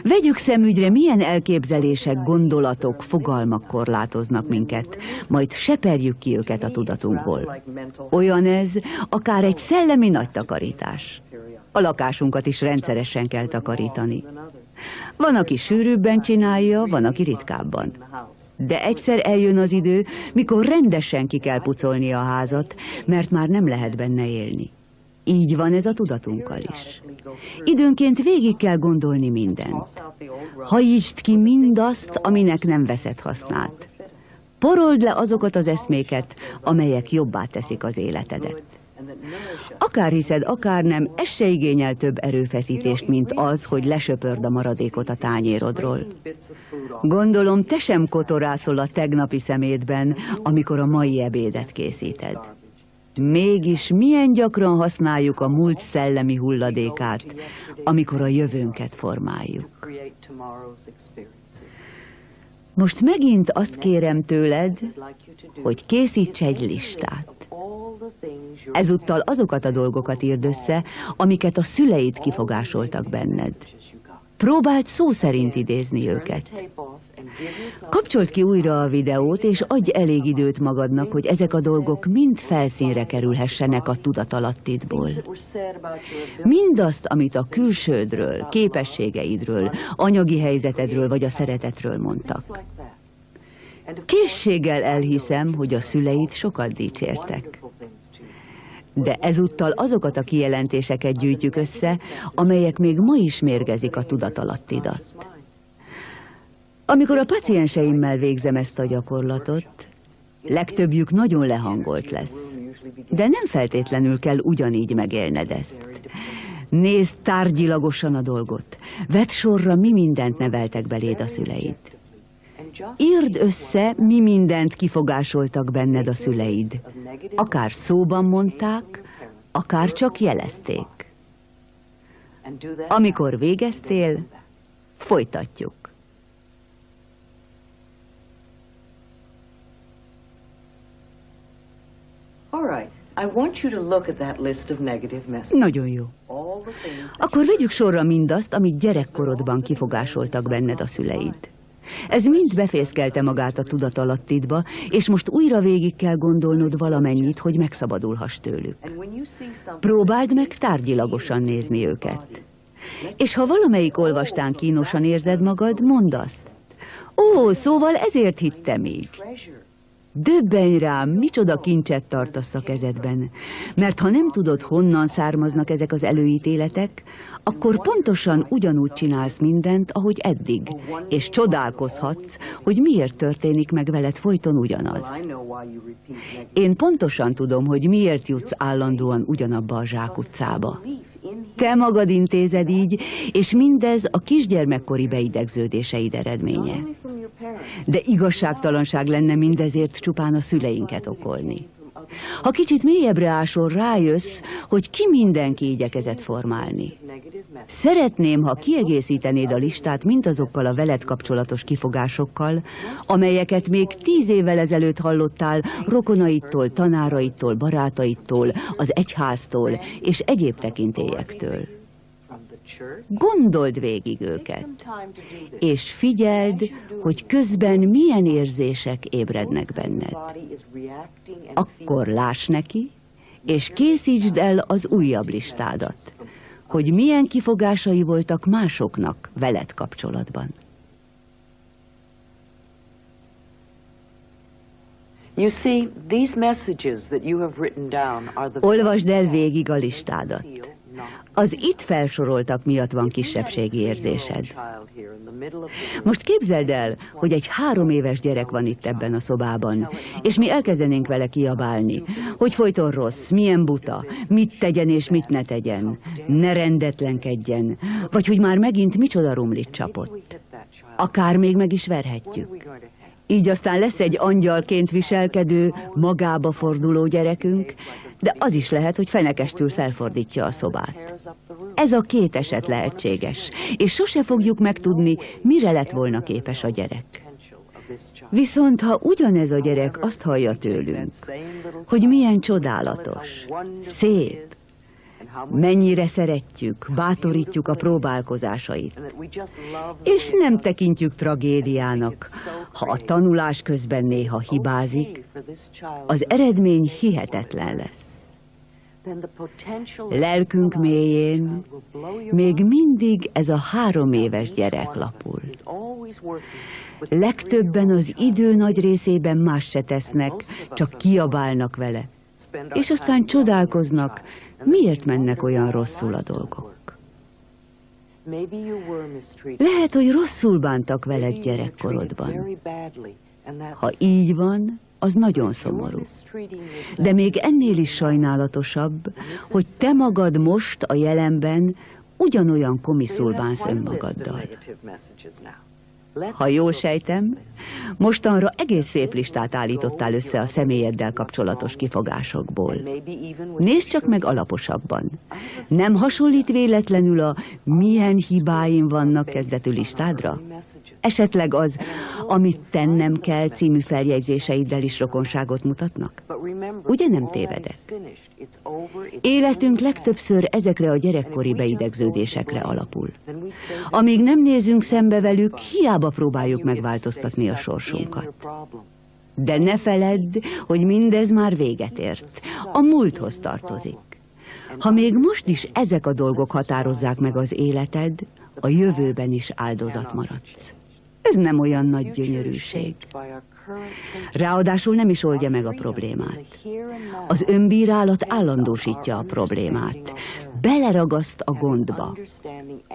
Vegyük szemügyre, milyen elképzelések, gondolatok, fogalmak korlátoznak minket, majd seperjük ki őket a tudatunkból. Olyan ez, akár egy szellemi nagy takarítás. A lakásunkat is rendszeresen kell takarítani. Van, aki sűrűbben csinálja, van, aki ritkábban. De egyszer eljön az idő, mikor rendesen ki kell pucolni a házat, mert már nem lehet benne élni. Így van ez a tudatunkkal is. Időnként végig kell gondolni mindent. Hajtsd ki mindazt, aminek nem veszed hasznát. Porold le azokat az eszméket, amelyek jobbá teszik az életedet. Akár hiszed, akár nem, ez se igényel több erőfeszítést, mint az, hogy lesöpörd a maradékot a tányérodról. Gondolom, te sem kotorászol a tegnapi szemétben, amikor a mai ebédet készíted. Mégis milyen gyakran használjuk a múlt szellemi hulladékát, amikor a jövőnket formáljuk. Most megint azt kérem tőled, hogy készíts egy listát. Ezúttal azokat a dolgokat írd össze, amiket a szüleid kifogásoltak benned. Próbáld szó szerint idézni őket. Kapcsold ki újra a videót, és adj elég időt magadnak, hogy ezek a dolgok mind felszínre kerülhessenek a tudatalattidból. Mindazt, amit a külsődről, képességeidről, anyagi helyzetedről vagy a szeretetről mondtak. Készséggel elhiszem, hogy a szüleid sokat dicsértek. De ezúttal azokat a kijelentéseket gyűjtjük össze, amelyek még ma is mérgezik a tudatalattidat. Amikor a pacienseimmel végzem ezt a gyakorlatot, legtöbbjük nagyon lehangolt lesz. De nem feltétlenül kell ugyanígy megélned ezt. Nézd tárgyilagosan a dolgot. Vedd sorra, mi mindent neveltek beléd a szüleid. Írd össze, mi mindent kifogásoltak benned a szüleid. Akár szóban mondták, akár csak jelezték. Amikor végeztél, folytatjuk. Nagyon jó. Akkor vegyük sorra mindazt, amit gyerekkorodban kifogásoltak benned a szüleid. Ez mind befészkelte magát a tudatalattidba, és most újra végig kell gondolnod valamennyit, hogy megszabadulhass tőlük. Próbáld meg tárgyilagosan nézni őket. És ha valamelyik olvastán kínosan érzed magad, mondd azt. Ó, szóval ezért hittem így. Döbbenj rám, micsoda kincset tartasz a kezedben. Mert ha nem tudod, honnan származnak ezek az előítéletek, akkor pontosan ugyanúgy csinálsz mindent, ahogy eddig, és csodálkozhatsz, hogy miért történik meg veled folyton ugyanaz. Én pontosan tudom, hogy miért jutsz állandóan ugyanabba a zsákutcába. Te magad intézed így, és mindez a kisgyermekkori beidegződéseid eredménye. De igazságtalanság lenne mindezért csupán a szüleinket okolni. Ha kicsit mélyebbre ásol, rájössz, hogy ki mindenki igyekezett formálni. Szeretném, ha kiegészítenéd a listát mindazokkal a veled kapcsolatos kifogásokkal, amelyeket még 10 évvel ezelőtt hallottál rokonaidtól, tanáraidtól, barátaidtól, az egyháztól és egyéb tekintélyektől. Gondold végig őket, és figyeld, hogy közben milyen érzések ébrednek benned. Akkor láss neki, és készítsd el az újabb listádat, hogy milyen kifogásai voltak másoknak veled kapcsolatban. Olvasd el végig a listádat. Az itt felsoroltak miatt van kisebbségi érzésed. Most képzeld el, hogy egy 3 éves gyerek van itt ebben a szobában, és mi elkezdenénk vele kiabálni, hogy folyton rossz, milyen buta, mit tegyen és mit ne tegyen, ne rendetlenkedjen, vagy hogy már megint micsoda rumlit csapott. Akár még meg is verhetjük. Így aztán lesz egy angyalként viselkedő, magába forduló gyerekünk, de az is lehet, hogy fenekestül felfordítja a szobát. Ez a 2 eset lehetséges, és sose fogjuk megtudni, mire lett volna képes a gyerek. Viszont ha ugyanez a gyerek azt hallja tőlünk, hogy milyen csodálatos, szép, mennyire szeretjük, bátorítjuk a próbálkozásait, és nem tekintjük tragédiának, ha a tanulás közben néha hibázik, az eredmény hihetetlen lesz. Lelkünk mélyén még mindig ez a 3 éves gyerek lapul. Legtöbben az idő nagy részében más se tesznek, csak kiabálnak vele, és aztán csodálkoznak, miért mennek olyan rosszul a dolgok. Lehet, hogy rosszul bántak veled gyerekkorodban. Ha így van, az nagyon szomorú. De még ennél is sajnálatosabb, hogy te magad most a jelenben ugyanolyan komiszul bánsz önmagaddal. Ha jól sejtem, mostanra egész szép listát állítottál össze a személyeddel kapcsolatos kifogásokból. Nézd csak meg alaposabban. Nem hasonlít véletlenül a milyen hibáim vannak kezdetű listádra? Esetleg az, amit tennem kell című feljegyzéseiddel is rokonságot mutatnak? Ugye nem tévedek? Életünk legtöbbször ezekre a gyerekkori beidegződésekre alapul. Amíg nem nézünk szembe velük, hiába próbáljuk megváltoztatni a sorsunkat. De ne feledd, hogy mindez már véget ért. A múlthoz tartozik. Ha még most is ezek a dolgok határozzák meg az életed, a jövőben is áldozat maradsz. Ez nem olyan nagy gyönyörűség. Ráadásul nem is oldja meg a problémát. Az önbírálat állandósítja a problémát. Beleragaszt a gondba.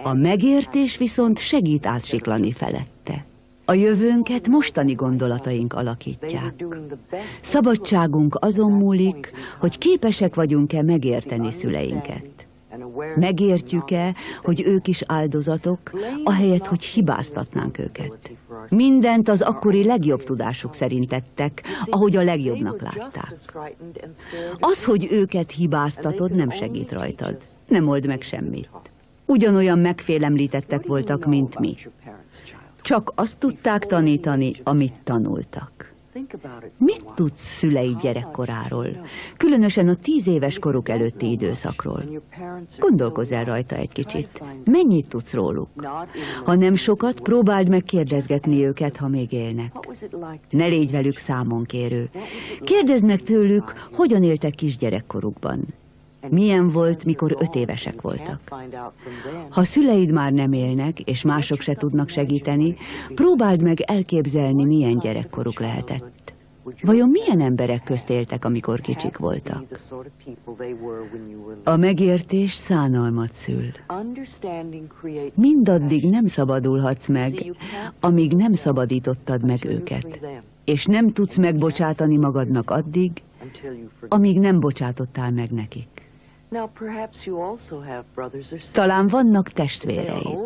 A megértés viszont segít átsiklani felette. A jövőnket mostani gondolataink alakítják. Szabadságunk azon múlik, hogy képesek vagyunk-e megérteni szüleinket. Megértjük-e, hogy ők is áldozatok, ahelyett, hogy hibáztatnánk őket. Mindent az akkori legjobb tudásuk szerint tettek, ahogy a legjobbnak látták. Az, hogy őket hibáztatod, nem segít rajtad. Nem old meg semmit. Ugyanolyan megfélemlítettek voltak, mint mi. Csak azt tudták tanítani, amit tanultak. Mit tudsz szüleid gyerekkoráról, különösen a 10 éves koruk előtti időszakról? Gondolkozz el rajta egy kicsit. Mennyit tudsz róluk? Ha nem sokat, próbáld meg kérdezgetni őket, ha még élnek. Ne légy velük számonkérő. Kérdezd meg tőlük, hogyan éltek kisgyerekkorukban. Milyen volt, mikor 5 évesek voltak? Ha szüleid már nem élnek, és mások se tudnak segíteni, próbáld meg elképzelni, milyen gyerekkoruk lehetett. Vajon milyen emberek közt éltek, amikor kicsik voltak? A megértés szánalmat szül. Mindaddig nem szabadulhatsz meg, amíg nem szabadítottad meg őket. És nem tudsz megbocsátani magadnak addig, amíg nem bocsátottál meg nekik. Talán vannak testvéreid.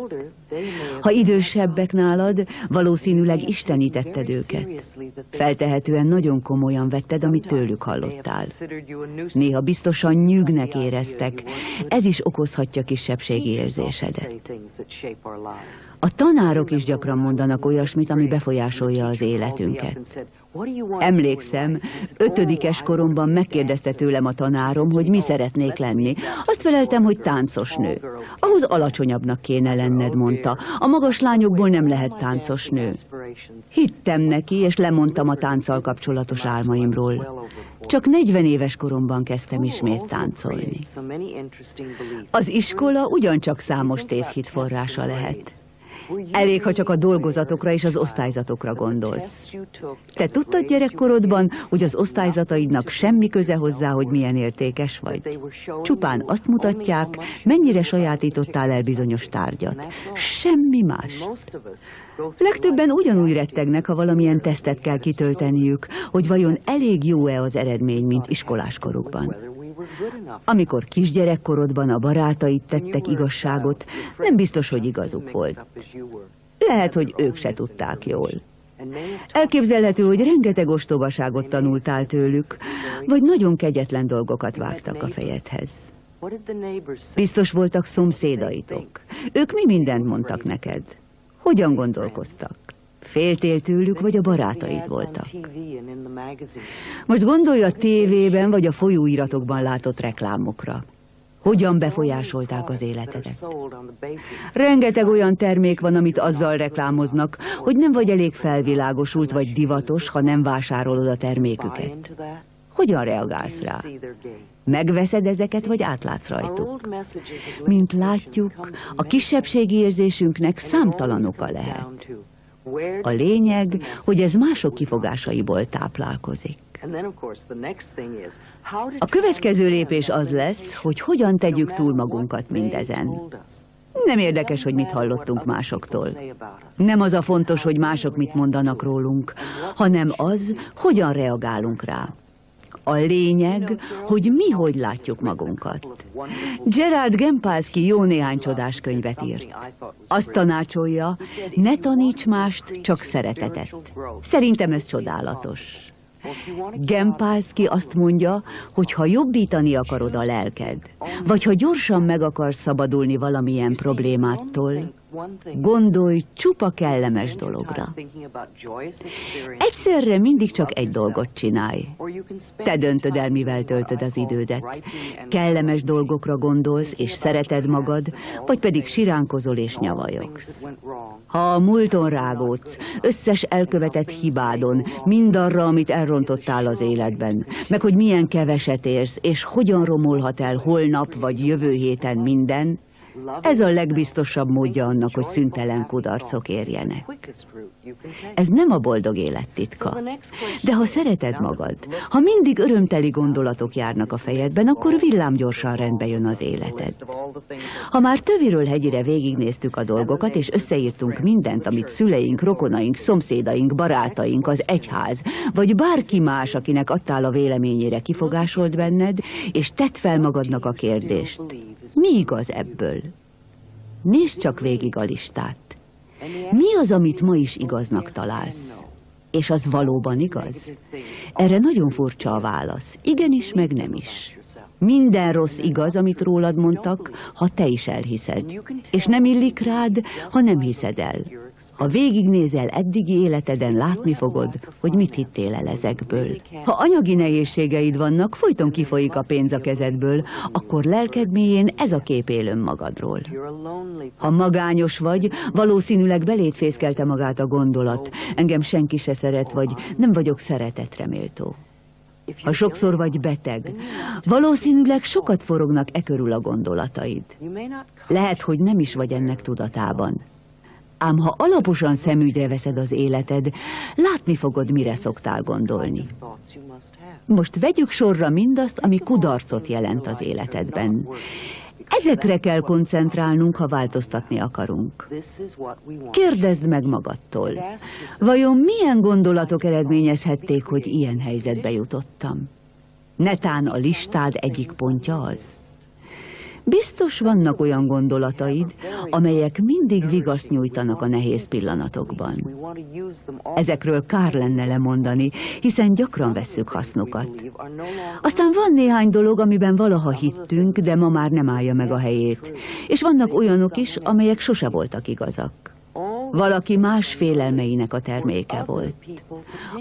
Ha idősebbek nálad, valószínűleg istenítetted őket. Feltehetően nagyon komolyan vetted, amit tőlük hallottál. Néha biztosan nyűgnek éreztek, ez is okozhatja kisebbségi érzésedet. A tanárok is gyakran mondanak olyasmit, ami befolyásolja az életünket. Emlékszem, 5. koromban megkérdezte tőlem a tanárom, hogy mi szeretnék lenni. Azt feleltem, hogy táncos nő. Ahhoz alacsonyabbnak kéne lenned, mondta. A magas lányokból nem lehet táncos nő. Hittem neki, és lemondtam a tánccal kapcsolatos álmaimról. Csak 40 éves koromban kezdtem ismét táncolni. Az iskola ugyancsak számos tévhit forrása lehet. Elég, ha csak a dolgozatokra és az osztályzatokra gondolsz. Te tudtad gyerekkorodban, hogy az osztályzataidnak semmi köze hozzá, hogy milyen értékes vagy? Csupán azt mutatják, mennyire sajátítottál el bizonyos tárgyat. Semmi más. Legtöbben ugyanúgy rettegnek, ha valamilyen tesztet kell kitölteniük, hogy vajon elég jó-e az eredmény, mint iskoláskorukban. Amikor kisgyerekkorodban a barátaid tettek igazságot, nem biztos, hogy igazuk volt. Lehet, hogy ők se tudták jól. Elképzelhető, hogy rengeteg ostobaságot tanultál tőlük, vagy nagyon kegyetlen dolgokat vágtak a fejedhez. Biztos voltak szomszédaitok. Ők mi mindent mondtak neked? Hogyan gondolkoztak? Féltél tőlük, vagy a barátaid voltak? Most gondolj a tévében, vagy a folyóiratokban látott reklámokra. Hogyan befolyásolták az életedet? Rengeteg olyan termék van, amit azzal reklámoznak, hogy nem vagy elég felvilágosult vagy divatos, ha nem vásárolod a terméküket. Hogyan reagálsz rá? Megveszed ezeket, vagy átlátsz rajtuk? Mint látjuk, a kisebbségi érzésünknek számtalan oka lehet. A lényeg, hogy ez mások kifogásaiból táplálkozik. A következő lépés az lesz, hogy hogyan tegyük túl magunkat mindezen. Nem érdekes, hogy mit hallottunk másoktól. Nem az a fontos, hogy mások mit mondanak rólunk, hanem az, hogyan reagálunk rá. A lényeg, hogy mi hogy látjuk magunkat. Gerald Gempalski jó néhány csodás könyvet írt. Azt tanácsolja, ne taníts mást, csak szeretetet. Szerintem ez csodálatos. Gempalski azt mondja, hogy ha jobbítani akarod a lelked, vagy ha gyorsan meg akarsz szabadulni valamilyen problémától, Gondolj csupa kellemes dologra. Egyszerre mindig csak egy dolgot csinálj. Te döntöd el, mivel töltöd az idődet. Kellemes dolgokra gondolsz, és szereted magad, vagy pedig siránkozol és nyavajogsz. Ha a múlton rágódsz, összes elkövetett hibádon, mindarra, amit elrontottál az életben, meg hogy milyen keveset érsz, és hogyan romolhat el holnap vagy jövő héten minden, ez a legbiztosabb módja annak, hogy szüntelen kudarcok érjenek. Ez nem a boldog élet titka. De ha szereted magad, ha mindig örömteli gondolatok járnak a fejedben, akkor villámgyorsan rendbe jön az életed. Ha már töviről hegyire végignéztük a dolgokat, és összeírtunk mindent, amit szüleink, rokonaink, szomszédaink, barátaink, az egyház, vagy bárki más, akinek adtál a véleményére, kifogásolt benned, és tedd fel magadnak a kérdést. Mi igaz ebből? Nézd csak végig a listát. Mi az, amit ma is igaznak találsz? És az valóban igaz? Erre nagyon furcsa a válasz. Igenis, meg nem is. Minden rossz igaz, amit rólad mondtak, ha te is elhiszed. És nem illik rád, ha nem hiszed el. Ha végignézel eddigi életeden, látni fogod, hogy mit hittél el ezekből. Ha anyagi nehézségeid vannak, folyton kifolyik a pénz a kezedből, akkor lelked mélyén ez a kép él önmagadról. Ha magányos vagy, valószínűleg beléd fészkelte magát a gondolat, engem senki se szeret, vagy nem vagyok szeretetre méltó. Ha sokszor vagy beteg, valószínűleg sokat forognak e körül a gondolataid. Lehet, hogy nem is vagy ennek tudatában. Ám ha alaposan szemügyre veszed az életed, látni fogod, mire szoktál gondolni. Most vegyük sorra mindazt, ami kudarcot jelent az életedben. Ezekre kell koncentrálnunk, ha változtatni akarunk. Kérdezd meg magadtól, vajon milyen gondolatok eredményezhették, hogy ilyen helyzetbe jutottam? Netán a listád egyik pontja az? Biztos vannak olyan gondolataid, amelyek mindig vigaszt nyújtanak a nehéz pillanatokban. Ezekről kár lenne lemondani, hiszen gyakran vesszük hasznukat. Aztán van néhány dolog, amiben valaha hittünk, de ma már nem állja meg a helyét. És vannak olyanok is, amelyek sose voltak igazak. Valaki más félelmeinek a terméke volt.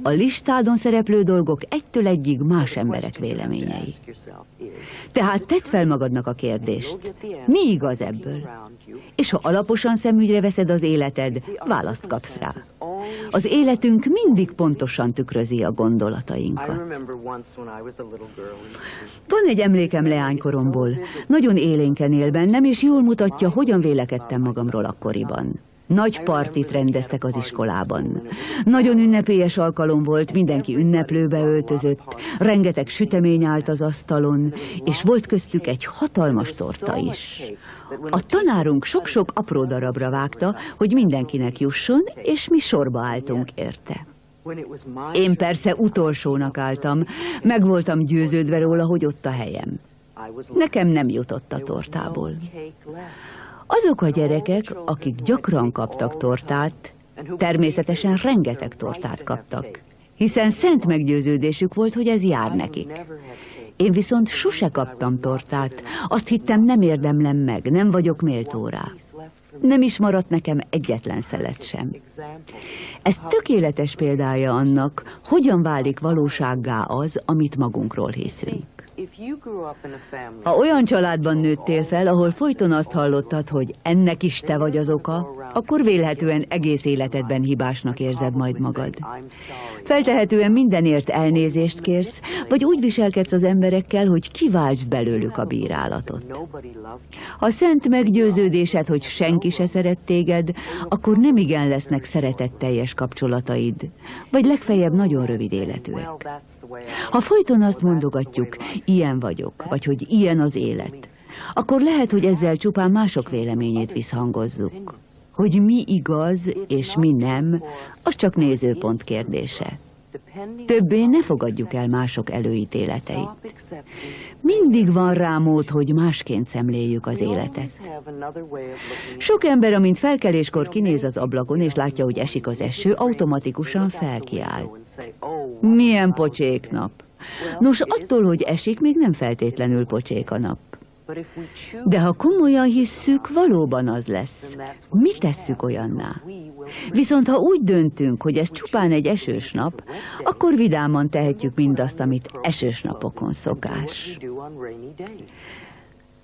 A listádon szereplő dolgok egytől egyig más emberek véleményei. Tehát tedd fel magadnak a kérdést, mi igaz ebből? És ha alaposan szemügyre veszed az életed, választ kapsz rá. Az életünk mindig pontosan tükrözi a gondolatainkat. Van egy emlékem leánykoromból. Nagyon élénken él bennem, és jól mutatja, hogyan vélekedtem magamról akkoriban. Nagy partit rendeztek az iskolában. Nagyon ünnepélyes alkalom volt, mindenki ünneplőbe öltözött, rengeteg sütemény állt az asztalon, és volt köztük egy hatalmas torta is. A tanárunk sok-sok apró darabra vágta, hogy mindenkinek jusson, és mi sorba álltunk érte. Én persze utolsónak álltam, meg voltam győződve róla, hogy ott a helyem. Nekem nem jutott a tortából. Azok a gyerekek, akik gyakran kaptak tortát, természetesen rengeteg tortát kaptak, hiszen szent meggyőződésük volt, hogy ez jár nekik. Én viszont sose kaptam tortát, azt hittem, nem érdemlem meg, nem vagyok méltó rá. Nem is maradt nekem egyetlen szelet sem. Ez tökéletes példája annak, hogyan válik valósággá az, amit magunkról hiszünk. Ha olyan családban nőttél fel, ahol folyton azt hallottad, hogy ennek is te vagy az oka, akkor vélhetően egész életedben hibásnak érzed majd magad. Feltehetően mindenért elnézést kérsz, vagy úgy viselkedsz az emberekkel, hogy kiváltsd belőlük a bírálatot. Ha szent meggyőződésed, hogy senki se szeret téged, akkor nemigen lesznek szeretetteljes kapcsolataid, vagy legfeljebb nagyon rövid életűek. Ha folyton azt mondogatjuk, ilyen vagyok, vagy hogy ilyen az élet, akkor lehet, hogy ezzel csupán mások véleményét visszhangozzuk. Hogy mi igaz és mi nem, az csak nézőpont kérdése. Többé ne fogadjuk el mások előítéleteit. Mindig van rá mód, hogy másként szemléljük az életet. Sok ember, amint felkeléskor kinéz az ablakon, és látja, hogy esik az eső, automatikusan felkiáll. Milyen pocsék nap! Nos, attól, hogy esik, még nem feltétlenül pocsék a nap. De ha komolyan hisszük, valóban az lesz. Mi tesszük olyanná? Viszont ha úgy döntünk, hogy ez csupán egy esős nap, akkor vidáman tehetjük mindazt, amit esős napokon szokás.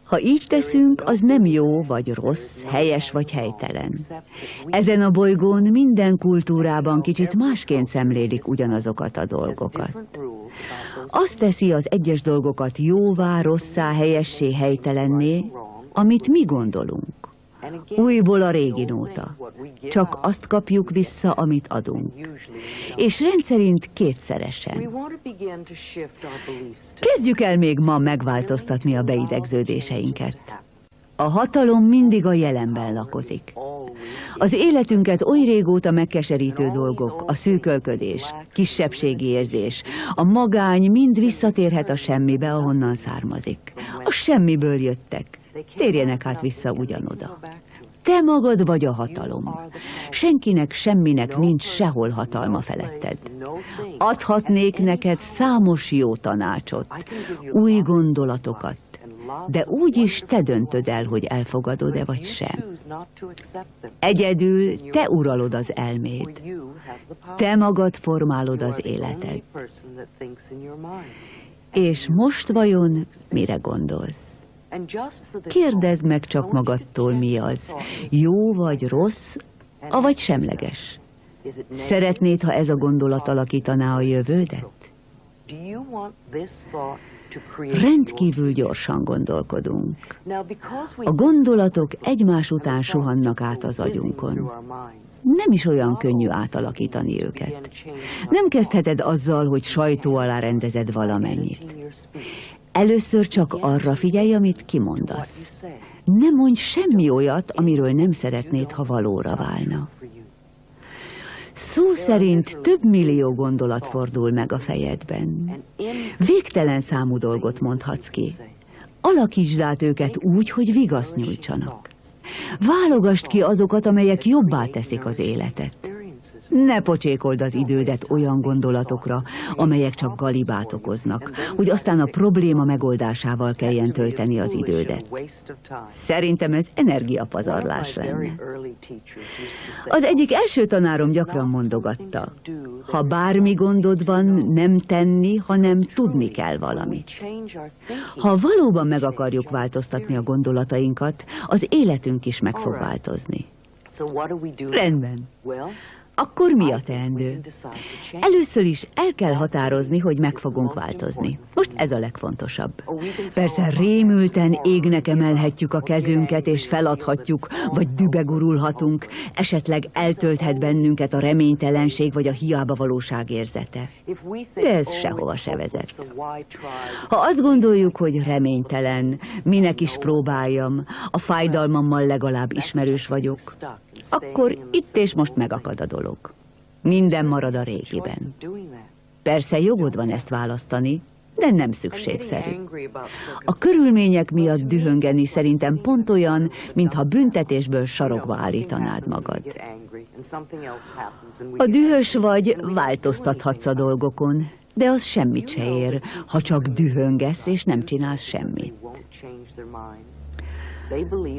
Ha így teszünk, az nem jó vagy rossz, helyes vagy helytelen. Ezen a bolygón minden kultúrában kicsit másként szemlélik ugyanazokat a dolgokat. Azt teszi az egyes dolgokat jóvá, rosszá, helyessé, helytelenné, amit mi gondolunk. Újból a régi nóta. Csak azt kapjuk vissza, amit adunk. És rendszerint kétszeresen. Kezdjük el még ma megváltoztatni a beidegződéseinket. A hatalom mindig a jelenben lakozik. Az életünket oly régóta megkeserítő dolgok, a szűkölködés, kisebbségi érzés, a magány mind visszatérhet a semmibe, ahonnan származik. A semmiből jöttek. Térjenek át vissza ugyanoda. Te magad vagy a hatalom. Senkinek, semminek nincs sehol hatalma feletted. Adhatnék neked számos jó tanácsot, új gondolatokat, de úgyis te döntöd el, hogy elfogadod-e vagy sem. Egyedül te uralod az elméd. Te magad formálod az életed. És most vajon mire gondolsz? Kérdezd meg csak magadtól, mi az, jó vagy rossz, avagy semleges. Szeretnéd, ha ez a gondolat alakítaná a jövődet? Rendkívül gyorsan gondolkodunk. A gondolatok egymás után suhannak át az agyunkon. Nem is olyan könnyű átalakítani őket. Nem kezdheted azzal, hogy sajtó alá rendezed valamennyit. Először csak arra figyelj, amit kimondasz. Ne mondj semmi olyat, amiről nem szeretnéd, ha valóra válna. Szó szerint több millió gondolat fordul meg a fejedben. Végtelen számú dolgot mondhatsz ki. Alakítsd át őket úgy, hogy vigaszt nyújtsanak. Válogasd ki azokat, amelyek jobbá teszik az életet. Ne pocsékold az idődet olyan gondolatokra, amelyek csak galibát okoznak, hogy aztán a probléma megoldásával kelljen tölteni az idődet. Szerintem ez energiapazarlás lenne. Az egyik első tanárom gyakran mondogatta, ha bármi gondod van, nem tenni, hanem tudni kell valamit. Ha valóban meg akarjuk változtatni a gondolatainkat, az életünk is meg fog változni. Rendben. Akkor mi a teendő? Először is el kell határozni, hogy meg fogunk változni. Most ez a legfontosabb. Persze rémülten égnek emelhetjük a kezünket, és feladhatjuk, vagy dübegurulhatunk, esetleg eltölthet bennünket a reménytelenség, vagy a hiába valóság érzete. De ez sehova se vezet. Ha azt gondoljuk, hogy reménytelen, minek is próbáljam, a fájdalmammal legalább ismerős vagyok, akkor itt és most megakad a dolog. Minden marad a régiben. Persze jogod van ezt választani, de nem szükségszerű. A körülmények miatt dühöngeni szerintem pont olyan, mintha büntetésből sarokba állítanád magad. Ha dühös vagy, változtathatsz a dolgokon, de az semmit se ér, ha csak dühöngesz és nem csinálsz semmit.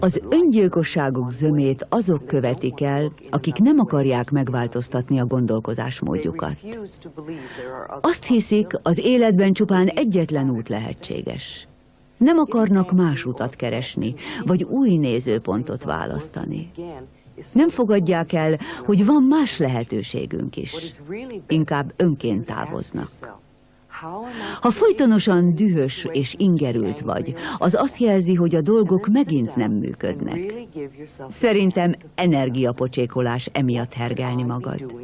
Az öngyilkosságok zömét azok követik el, akik nem akarják megváltoztatni a gondolkodásmódjukat. Azt hiszik, az életben csupán egyetlen út lehetséges. Nem akarnak más utat keresni, vagy új nézőpontot választani. Nem fogadják el, hogy van más lehetőségünk is. Inkább önként távoznak. Ha folytonosan dühös és ingerült vagy, az azt jelzi, hogy a dolgok megint nem működnek. Szerintem energiapocsékolás emiatt hergelni magad.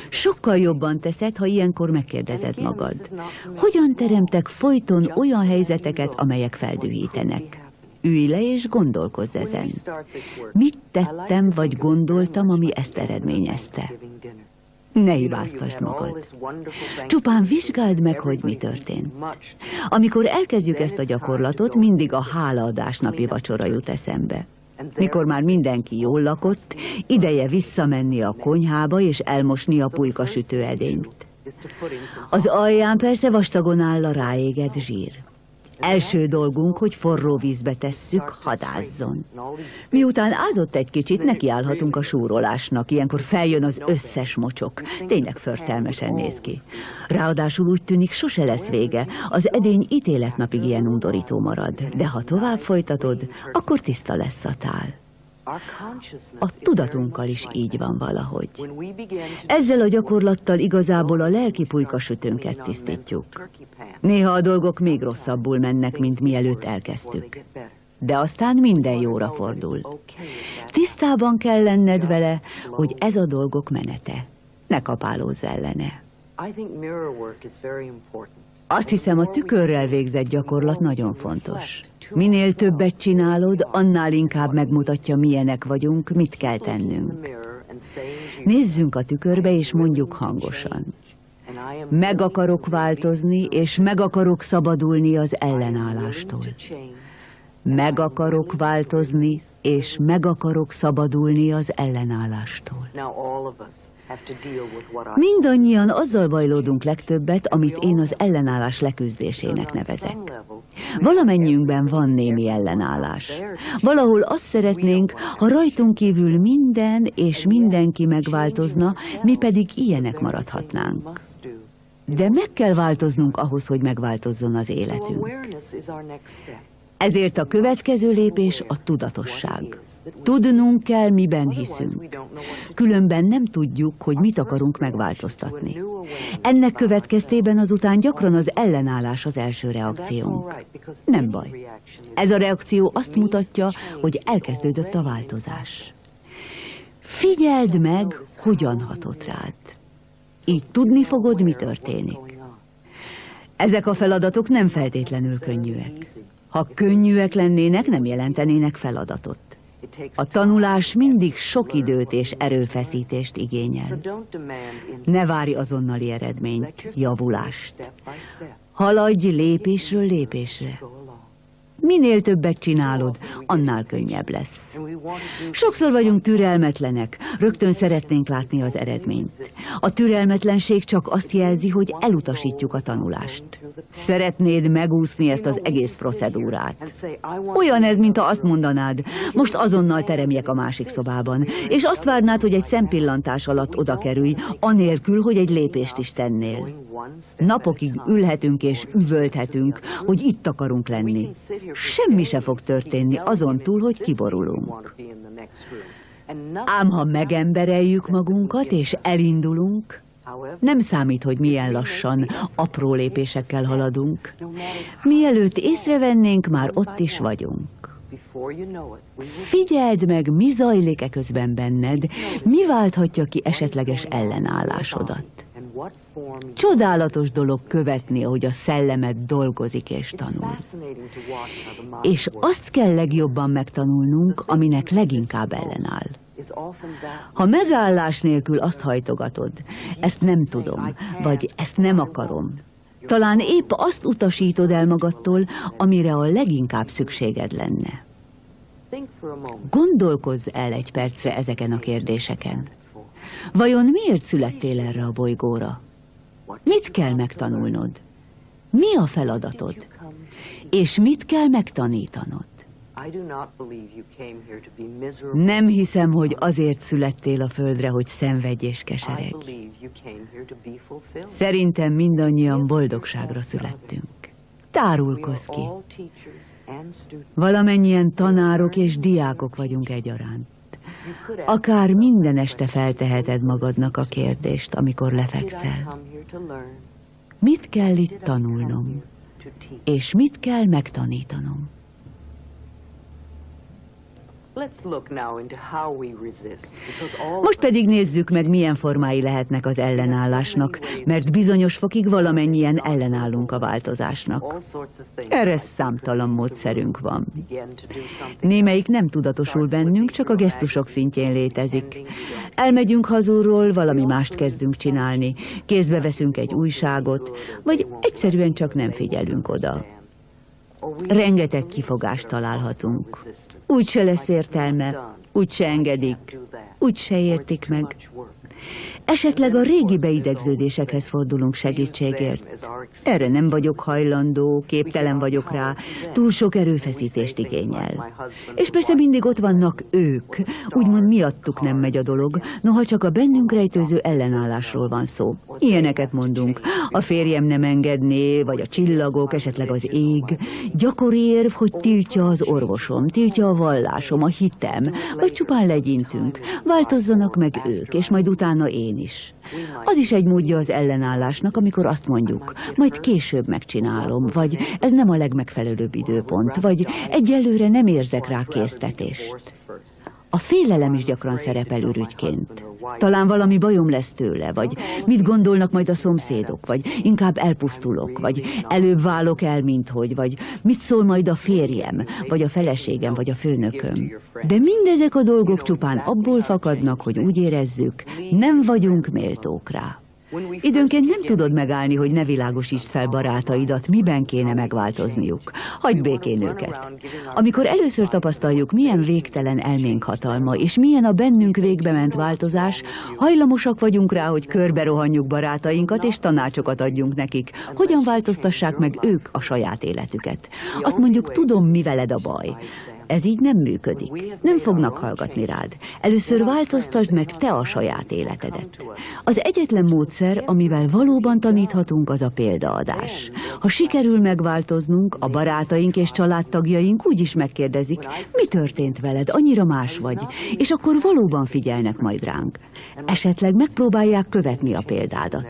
Sokkal jobban teszed, ha ilyenkor megkérdezed magad. Hogyan teremtek folyton olyan helyzeteket, amelyek feldühítenek? Ülj le és gondolkozz ezen. Mit tettem vagy gondoltam, ami ezt eredményezte? Ne hibáztasd magad. Csupán vizsgáld meg, hogy mi történt. Amikor elkezdjük ezt a gyakorlatot, mindig a hálaadás napi vacsora jut eszembe. Mikor már mindenki jól lakott, ideje visszamenni a konyhába és elmosni a pulykasütő edényt. Az alján persze vastagon áll a ráégett zsír. Első dolgunk, hogy forró vízbe tesszük, hadázzon. Miután ázott egy kicsit, nekiállhatunk a súrolásnak. Ilyenkor feljön az összes mocsok. Tényleg förtelmesen néz ki. Ráadásul úgy tűnik, sose lesz vége. Az edény ítéletnapig ilyen undorító marad. De ha tovább folytatod, akkor tiszta lesz a tál. A tudatunkkal is így van valahogy. Ezzel a gyakorlattal igazából a lelki pulykasütőnket tisztítjuk. Néha a dolgok még rosszabbul mennek, mint mielőtt elkezdtük. De aztán minden jóra fordul. Tisztában kell lenned vele, hogy ez a dolgok menete. Ne kapálózz ellene. Azt hiszem, a tükörrel végzett gyakorlat nagyon fontos. Minél többet csinálod, annál inkább megmutatja, milyenek vagyunk, mit kell tennünk. Nézzünk a tükörbe, és mondjuk hangosan. Meg akarok változni, és meg akarok szabadulni az ellenállástól. Meg akarok változni, és meg akarok szabadulni az ellenállástól. Mindannyian azzal bajlódunk legtöbbet, amit én az ellenállás leküzdésének nevezek. Valamennyiünkben van némi ellenállás. Valahol azt szeretnénk, ha rajtunk kívül minden és mindenki megváltozna, mi pedig ilyenek maradhatnánk. De meg kell változnunk ahhoz, hogy megváltozzon az életünk. Ezért a következő lépés a tudatosság. Tudnunk kell, miben hiszünk. Különben nem tudjuk, hogy mit akarunk megváltoztatni. Ennek következtében azután gyakran az ellenállás az első reakciónk. Nem baj. Ez a reakció azt mutatja, hogy elkezdődött a változás. Figyeld meg, hogyan hatott rád. Így tudni fogod, mi történik. Ezek a feladatok nem feltétlenül könnyűek. Ha könnyűek lennének, nem jelentenének feladatot. A tanulás mindig sok időt és erőfeszítést igényel. Ne várj azonnali eredményt, javulást. Haladj lépésről lépésre. Minél többet csinálod, annál könnyebb lesz. Sokszor vagyunk türelmetlenek, rögtön szeretnénk látni az eredményt. A türelmetlenség csak azt jelzi, hogy elutasítjuk a tanulást. Szeretnéd megúszni ezt az egész procedúrát. Olyan ez, mint ha azt mondanád, most azonnal teremjek a másik szobában, és azt várnád, hogy egy szempillantás alatt oda kerülj, anélkül, hogy egy lépést is tennél. Napokig ülhetünk és üvölthetünk, hogy itt akarunk lenni. Semmi se fog történni azon túl, hogy kiborulunk. Ám ha megembereljük magunkat és elindulunk, nem számít, hogy milyen lassan, apró lépésekkel haladunk. Mielőtt észrevennénk, már ott is vagyunk. Figyeld meg, mi zajlik eközben benned, mi válthatja ki esetleges ellenállásodat. Csodálatos dolog követni, ahogy a szellemed dolgozik és tanul. És azt kell legjobban megtanulnunk, aminek leginkább ellenáll. Ha megállás nélkül azt hajtogatod, ezt nem tudom, vagy ezt nem akarom, talán épp azt utasítod el magadtól, amire a leginkább szükséged lenne. Gondolkozz el egy percre ezeken a kérdéseken. Vajon miért születtél erre a bolygóra? Mit kell megtanulnod? Mi a feladatod? És mit kell megtanítanod? Nem hiszem, hogy azért születtél a földre, hogy szenvedj és keseregj. Szerintem mindannyian boldogságra születtünk. Tárulkozz ki. Valamennyien tanárok és diákok vagyunk egyaránt. Akár minden este felteheted magadnak a kérdést, amikor lefekszel. Mit kell itt tanulnom? És mit kell megtanítanom? Most pedig nézzük meg, milyen formái lehetnek az ellenállásnak, mert bizonyos fokig valamennyien ellenállunk a változásnak. Erre számtalan módszerünk van. Némelyik nem tudatosul bennünk, csak a gesztusok szintjén létezik. Elmegyünk hazulról, valami mást kezdünk csinálni, kézbe veszünk egy újságot, vagy egyszerűen csak nem figyelünk oda. Rengeteg kifogást találhatunk. Úgyse lesz értelme, úgyse engedik, úgyse értik meg. Esetleg a régi beidegződésekhez fordulunk segítségért. Erre nem vagyok hajlandó, képtelen vagyok rá, túl sok erőfeszítést igényel. És persze mindig ott vannak ők, úgymond miattuk nem megy a dolog, noha csak a bennünk rejtőző ellenállásról van szó. Ilyeneket mondunk, a férjem nem engedné, vagy a csillagok, esetleg az ég. Gyakori érv, hogy tiltja az orvosom, tiltja a vallásom, a hitem, vagy csupán legyintünk. Változzanak meg ők, és majd utána én is. Az is egy módja az ellenállásnak, amikor azt mondjuk, majd később megcsinálom, vagy ez nem a legmegfelelőbb időpont, vagy egyelőre nem érzek rá késztetést. A félelem is gyakran szerepel ürügyként. Talán valami bajom lesz tőle, vagy mit gondolnak majd a szomszédok, vagy inkább elpusztulok, vagy előbb válok el, minthogy, vagy mit szól majd a férjem, vagy a feleségem, vagy a főnököm. De mindezek a dolgok csupán abból fakadnak, hogy úgy érezzük, nem vagyunk méltók rá. Időnként nem tudod megállni, hogy ne világosítsd fel barátaidat, miben kéne megváltozniuk. Hagyd békén őket. Amikor először tapasztaljuk, milyen végtelen elménk hatalma, és milyen a bennünk végbe ment változás, hajlamosak vagyunk rá, hogy körbe rohanjuk barátainkat, és tanácsokat adjunk nekik, hogyan változtassák meg ők a saját életüket. Azt mondjuk, tudom, mi veled a baj. Ez így nem működik. Nem fognak hallgatni rád. Először változtasd meg te a saját életedet. Az egyetlen módszer, amivel valóban taníthatunk, az a példaadás. Ha sikerül megváltoznunk, a barátaink és családtagjaink úgy is megkérdezik, mi történt veled, annyira más vagy, és akkor valóban figyelnek majd ránk. Esetleg megpróbálják követni a példádat.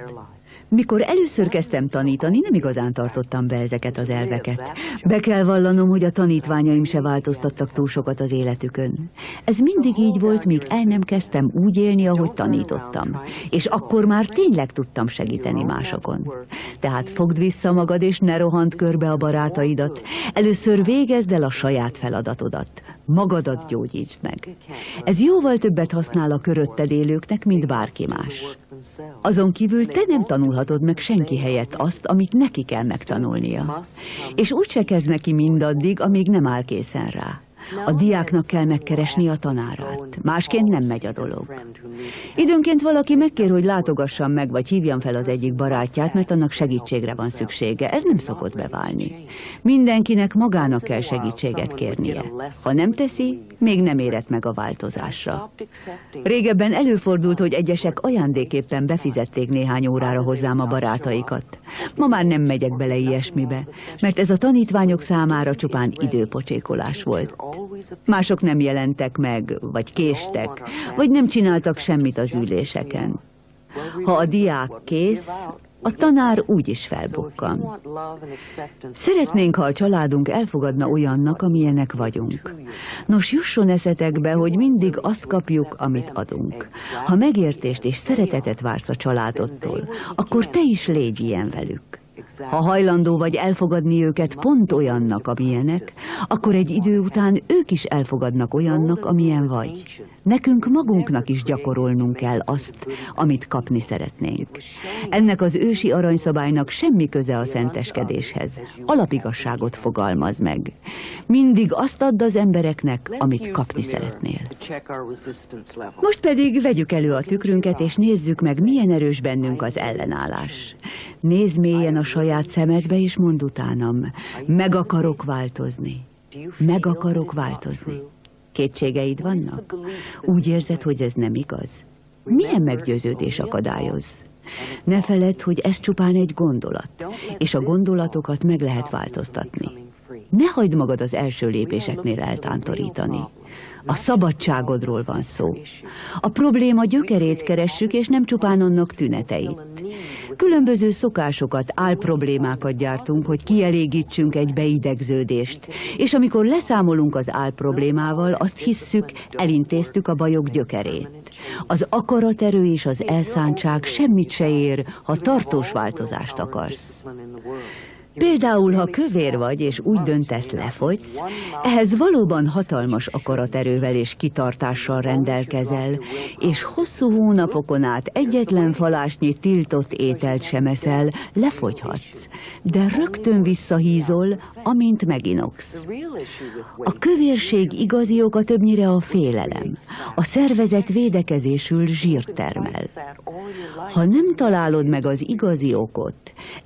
Mikor először kezdtem tanítani, nem igazán tartottam be ezeket az elveket. Be kell vallanom, hogy a tanítványaim se változtattak túl sokat az életükön. Ez mindig így volt, míg el nem kezdtem úgy élni, ahogy tanítottam. És akkor már tényleg tudtam segíteni másokon. Tehát fogd vissza magad, és ne rohant körbe a barátaidat. Először végezd el a saját feladatodat. Magadat gyógyítsd meg. Ez jóval többet használ a körötted élőknek, mint bárki más. Azon kívül te nem tanulhatod meg senki helyett azt, amit neki kell megtanulnia. És úgyse kezd neki mindaddig, amíg nem áll készen rá. A diáknak kell megkeresni a tanárát. Másként nem megy a dolog. Időnként valaki megkér, hogy látogassam meg, vagy hívjam fel az egyik barátját, mert annak segítségre van szüksége. Ez nem szokott beválni. Mindenkinek magának kell segítséget kérnie. Ha nem teszi, még nem érett meg a változásra. Régebben előfordult, hogy egyesek ajándéképpen befizették néhány órára hozzám a barátaikat. Ma már nem megyek bele ilyesmibe, mert ez a tanítványok számára csupán időpocsékolás volt. Mások nem jelentek meg, vagy késtek, vagy nem csináltak semmit az üléseken. Ha a diák kész, a tanár úgyis felbukkan. Szeretnénk, ha a családunk elfogadna olyannak, amilyenek vagyunk. Nos, jusson eszetekbe, hogy mindig azt kapjuk, amit adunk. Ha megértést és szeretetet vársz a családodtól, akkor te is légy ilyen velük. Ha hajlandó vagy elfogadni őket pont olyannak, amilyenek, akkor egy idő után ők is elfogadnak olyannak, amilyen vagy. Nekünk magunknak is gyakorolnunk kell azt, amit kapni szeretnénk. Ennek az ősi aranyszabálynak semmi köze a szenteskedéshez. Alapigasságot fogalmaz meg. Mindig azt add az embereknek, amit kapni szeretnél. Most pedig vegyük elő a tükrünket, és nézzük meg, milyen erős bennünk az ellenállás. Nézd mélyen a saját szemedbe, és mondd utánam, meg akarok változni. Meg akarok változni. Kétségeid vannak? Úgy érzed, hogy ez nem igaz? Milyen meggyőződés akadályoz? Ne feledd, hogy ez csupán egy gondolat, és a gondolatokat meg lehet változtatni. Ne hagyd magad az első lépéseknél eltántorítani. A szabadságodról van szó. A probléma gyökerét keressük, és nem csupán annak tüneteit. Különböző szokásokat, álproblémákat gyártunk, hogy kielégítsünk egy beidegződést, és amikor leszámolunk az álproblémával, azt hisszük, elintéztük a bajok gyökerét. Az akaraterő és az elszántság semmit se ér, ha tartós változást akarsz. Például, ha kövér vagy, és úgy döntesz, lefogysz, ehhez valóban hatalmas akaraterővel és kitartással rendelkezel, és hosszú hónapokon át egyetlen falásnyi tiltott ételt sem eszel, lefogyhatsz, de rögtön visszahízol, amint meginogsz. A kövérség igazi oka többnyire a félelem. A szervezet védekezésül zsírt termel. Ha nem találod meg az igazi okot,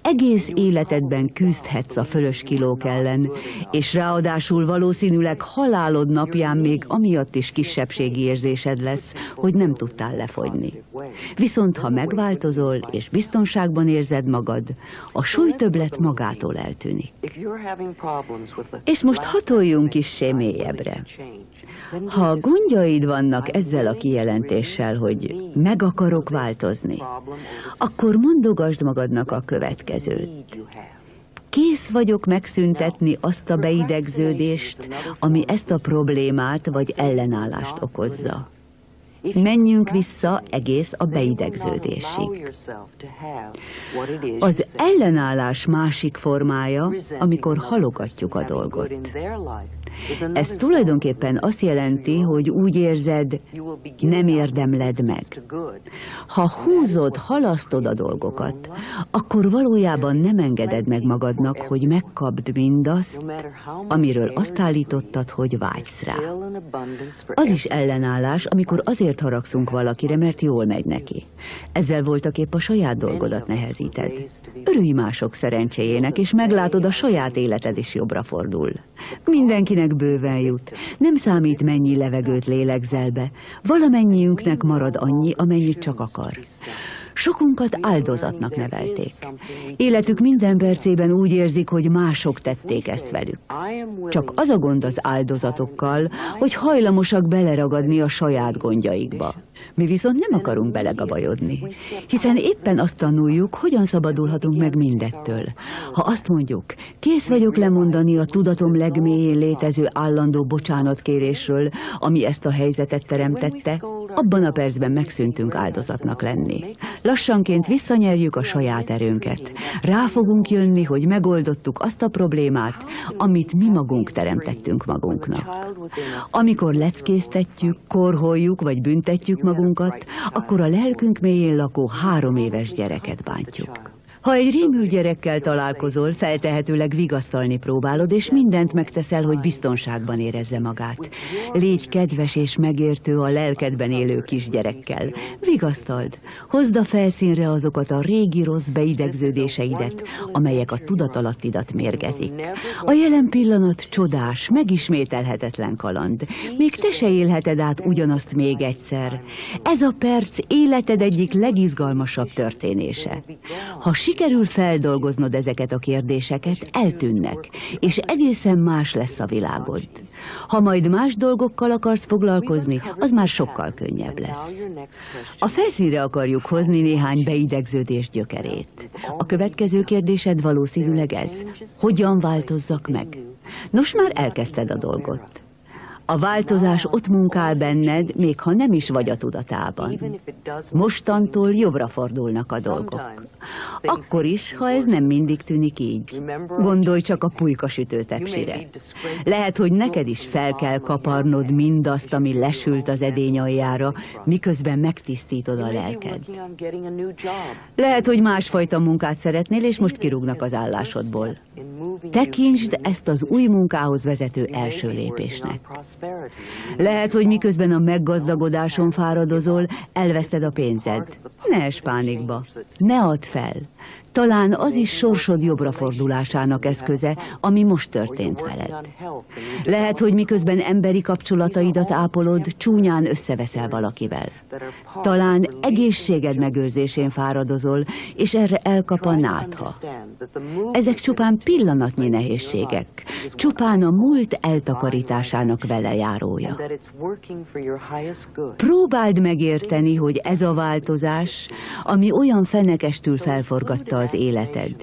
egész életedben küzdhetsz a fölös kilók ellen, és ráadásul valószínűleg halálod napján még amiatt is kisebbségi érzésed lesz, hogy nem tudtál lefogyni. Viszont ha megváltozol és biztonságban érzed magad, a súlytöbblet magától eltűnik. És most hatoljunk kissé mélyebbre. Ha gondjaid vannak ezzel a kijelentéssel, hogy meg akarok változni, akkor mondogasd magadnak a következőt. Kész vagyok megszüntetni azt a beidegződést, ami ezt a problémát vagy ellenállást okozza. Menjünk vissza egész a beidegződésig. Az ellenállás másik formája, amikor halogatjuk a dolgot. Ez tulajdonképpen azt jelenti, hogy úgy érzed, nem érdemled meg. Ha húzod, halasztod a dolgokat, akkor valójában nem engeded meg magadnak, hogy megkapd mindazt, amiről azt állítottad, hogy vágysz rá. Az is ellenállás, amikor azért haragszunk valakire, mert jól megy neki. Ezzel voltaképp a saját dolgodat nehezíted. Örülj mások szerencséjének, és meglátod, a saját életed is jobbra fordul. Mindenkinek bőven jut. Nem számít, mennyi levegőt lélegzel be. Valamennyiünknek marad annyi, amennyit csak akar. Sokunkat áldozatnak nevelték. Életük minden percében úgy érzik, hogy mások tették ezt velük. Csak az a gond az áldozatokkal, hogy hajlamosak beleragadni a saját gondjaikba. Mi viszont nem akarunk belegabajodni, hiszen éppen azt tanuljuk, hogyan szabadulhatunk meg mindettől. Ha azt mondjuk, kész vagyok lemondani a tudatom legmélyén létező állandó bocsánatkérésről, ami ezt a helyzetet teremtette, abban a percben megszűntünk áldozatnak lenni. Lassanként visszanyerjük a saját erőnket. Rá fogunk jönni, hogy megoldottuk azt a problémát, amit mi magunk teremtettünk magunknak. Amikor leckéztetjük, korholjuk vagy büntetjük magunkat, akkor a lelkünk mélyén lakó 3 éves gyereket bántjuk. Ha egy rémült gyerekkel találkozol, feltehetőleg vigasztalni próbálod, és mindent megteszel, hogy biztonságban érezze magát. Légy kedves és megértő a lelkedben élő kisgyerekkel. Vigasztald, hozd a felszínre azokat a régi rossz beidegződéseidet, amelyek a tudatalattidat mérgezik. A jelen pillanat csodás, megismételhetetlen kaland. Még te se élheted át ugyanazt még egyszer. Ez a perc életed egyik legizgalmasabb történése. Ha sikerül feldolgoznod ezeket a kérdéseket, eltűnnek, és egészen más lesz a világod. Ha majd más dolgokkal akarsz foglalkozni, az már sokkal könnyebb lesz. A felszínre akarjuk hozni néhány beidegződés gyökerét. A következő kérdésed valószínűleg ez. Hogyan változzak meg? Nos, már elkezdted a dolgot. A változás ott munkál benned, még ha nem is vagy a tudatában. Mostantól jobbra fordulnak a dolgok. Akkor is, ha ez nem mindig tűnik így. Gondolj csak a pulykasütő tepsire. Lehet, hogy neked is fel kell kaparnod mindazt, ami lesült az edény aljára, miközben megtisztítod a lelked. Lehet, hogy másfajta munkát szeretnél, és most kirúgnak az állásodból. Tekintsd ezt az új munkához vezető első lépésnek. Lehet, hogy miközben a meggazdagodáson fáradozol, elveszted a pénzed. Ne esd pánikba, ne add fel. Talán az is sorsod jobbra fordulásának eszköze, ami most történt veled. Lehet, hogy miközben emberi kapcsolataidat ápolod, csúnyán összeveszel valakivel. Talán egészséged megőrzésén fáradozol, és erre elkap a nátha. Ezek csupán pillanatnyi nehézségek, csupán a múlt eltakarításának velejárója. Próbáld megérteni, hogy ez a változás, ami olyan fenekestül felforgatta az életed,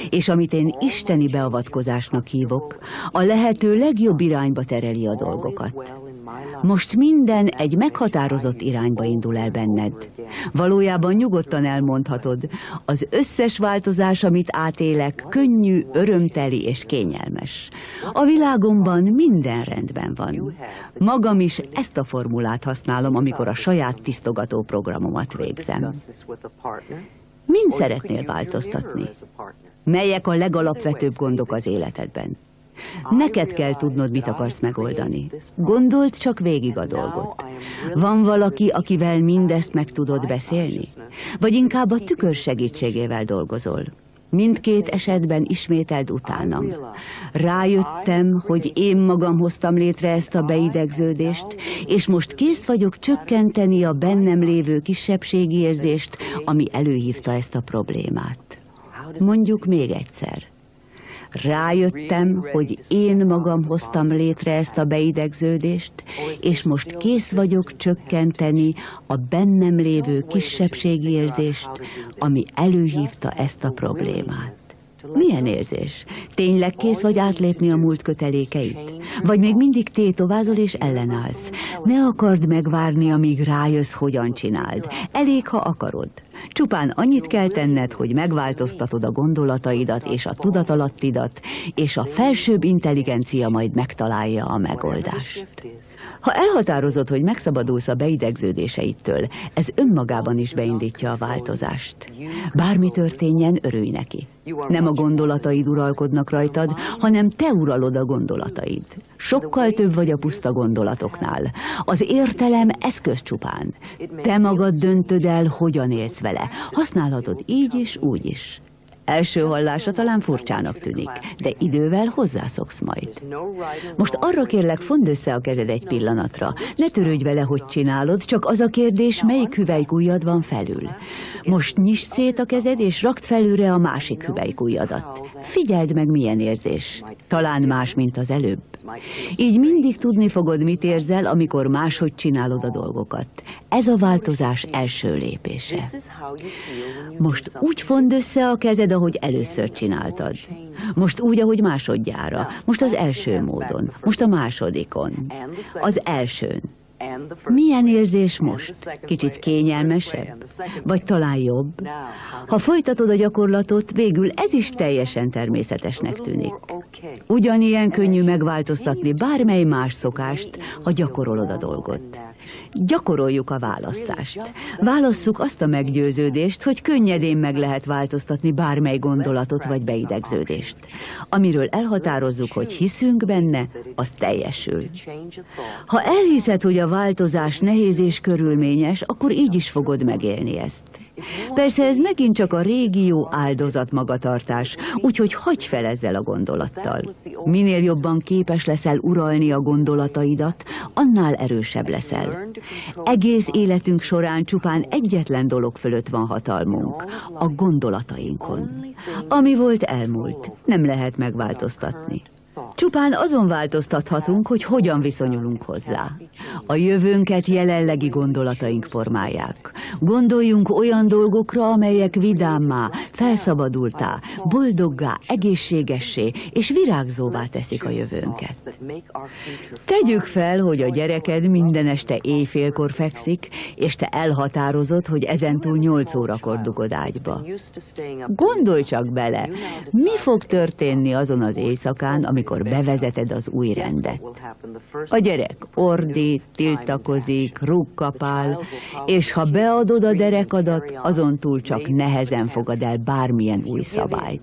és amit én isteni beavatkozásnak hívok, a lehető legjobb irányba tereli a dolgokat. Most minden egy meghatározott irányba indul el benned. Valójában nyugodtan elmondhatod, az összes változás, amit átélek, könnyű, örömteli és kényelmes. A világomban minden rendben van. Magam is ezt a formulát használom, amikor a saját tisztogató programomat végzem. Mind szeretnél változtatni? Melyek a legalapvetőbb gondok az életedben? Neked kell tudnod, mit akarsz megoldani. Gondold csak végig a dolgot. Van valaki, akivel mindezt meg tudod beszélni? Vagy inkább a tükör segítségével dolgozol? Mindkét esetben ismételd utánam. Rájöttem, hogy én magam hoztam létre ezt a beidegződést, és most kész vagyok csökkenteni a bennem lévő kisebbségi érzést, ami előhívta ezt a problémát. Mondjuk még egyszer. Rájöttem, hogy én magam hoztam létre ezt a beidegződést, és most kész vagyok csökkenteni a bennem lévő kisebbségi érzést, ami előhívta ezt a problémát. Milyen érzés? Tényleg kész vagy átlépni a múlt kötelékeit? Vagy még mindig tétovázol és ellenállsz? Ne akard megvárni, amíg rájössz, hogyan csináld. Elég, ha akarod. Csupán annyit kell tenned, hogy megváltoztatod a gondolataidat és a tudatalattidat, és a felsőbb intelligencia majd megtalálja a megoldást. Ha elhatározod, hogy megszabadulsz a beidegződéseidtől, ez önmagában is beindítja a változást. Bármi történjen, örülj neki. Nem a gondolataid uralkodnak rajtad, hanem te uralod a gondolataid. Sokkal több vagy a puszta gondolatoknál. Az értelem eszköz csupán. Te magad döntöd el, hogyan élsz vele. Használhatod így is, úgy is. Első hallása talán furcsának tűnik, de idővel hozzászoksz majd. Most arra kérlek, fondd össze a kezed egy pillanatra. Ne törődj vele, hogy csinálod, csak az a kérdés, melyik hüvelykujjad van felül. Most nyisd szét a kezed, és rakd felülre a másik hüvelykujjadat. Figyeld meg, milyen érzés. Talán más, mint az előbb. Így mindig tudni fogod, mit érzel, amikor máshogy csinálod a dolgokat. Ez a változás első lépése. Most úgy fondd össze a kezed, ahogy először csináltad. Most úgy, ahogy másodjára. Most az első módon. Most a másodikon. Az elsőn. Milyen érzés most? Kicsit kényelmesebb? Vagy talán jobb? Ha folytatod a gyakorlatot, végül ez is teljesen természetesnek tűnik. Ugyanilyen könnyű megváltoztatni bármely más szokást, ha gyakorolod a dolgot. Gyakoroljuk a választást. Válasszuk azt a meggyőződést, hogy könnyedén meg lehet változtatni bármely gondolatot vagy beidegződést. Amiről elhatározzuk, hogy hiszünk benne, az teljesül. Ha elhiszed, hogy a változás nehéz és körülményes, akkor így is fogod megélni ezt. Persze ez megint csak a régi jó áldozat magatartás, úgyhogy hagyj fel ezzel a gondolattal. Minél jobban képes leszel uralni a gondolataidat, annál erősebb leszel. Egész életünk során csupán egyetlen dolog fölött van hatalmunk, a gondolatainkon. Ami volt, elmúlt, nem lehet megváltoztatni. Csupán azon változtathatunk, hogy hogyan viszonyulunk hozzá. A jövőnket jelenlegi gondolataink formálják. Gondoljunk olyan dolgokra, amelyek vidámmá, felszabadultá, boldoggá, egészségessé és virágzóvá teszik a jövőnket. Tegyük fel, hogy a gyereked minden este éjfélkor fekszik, és te elhatározod, hogy ezentúl 8 órakor dugod ágyba. Gondolj csak bele, mi fog történni azon az éjszakán, amikor bevezeted az új rendet. A gyerek ordít, tiltakozik, rúgkapál, és ha beadod a derekadat, azon túl csak nehezen fogad el bármilyen új szabályt.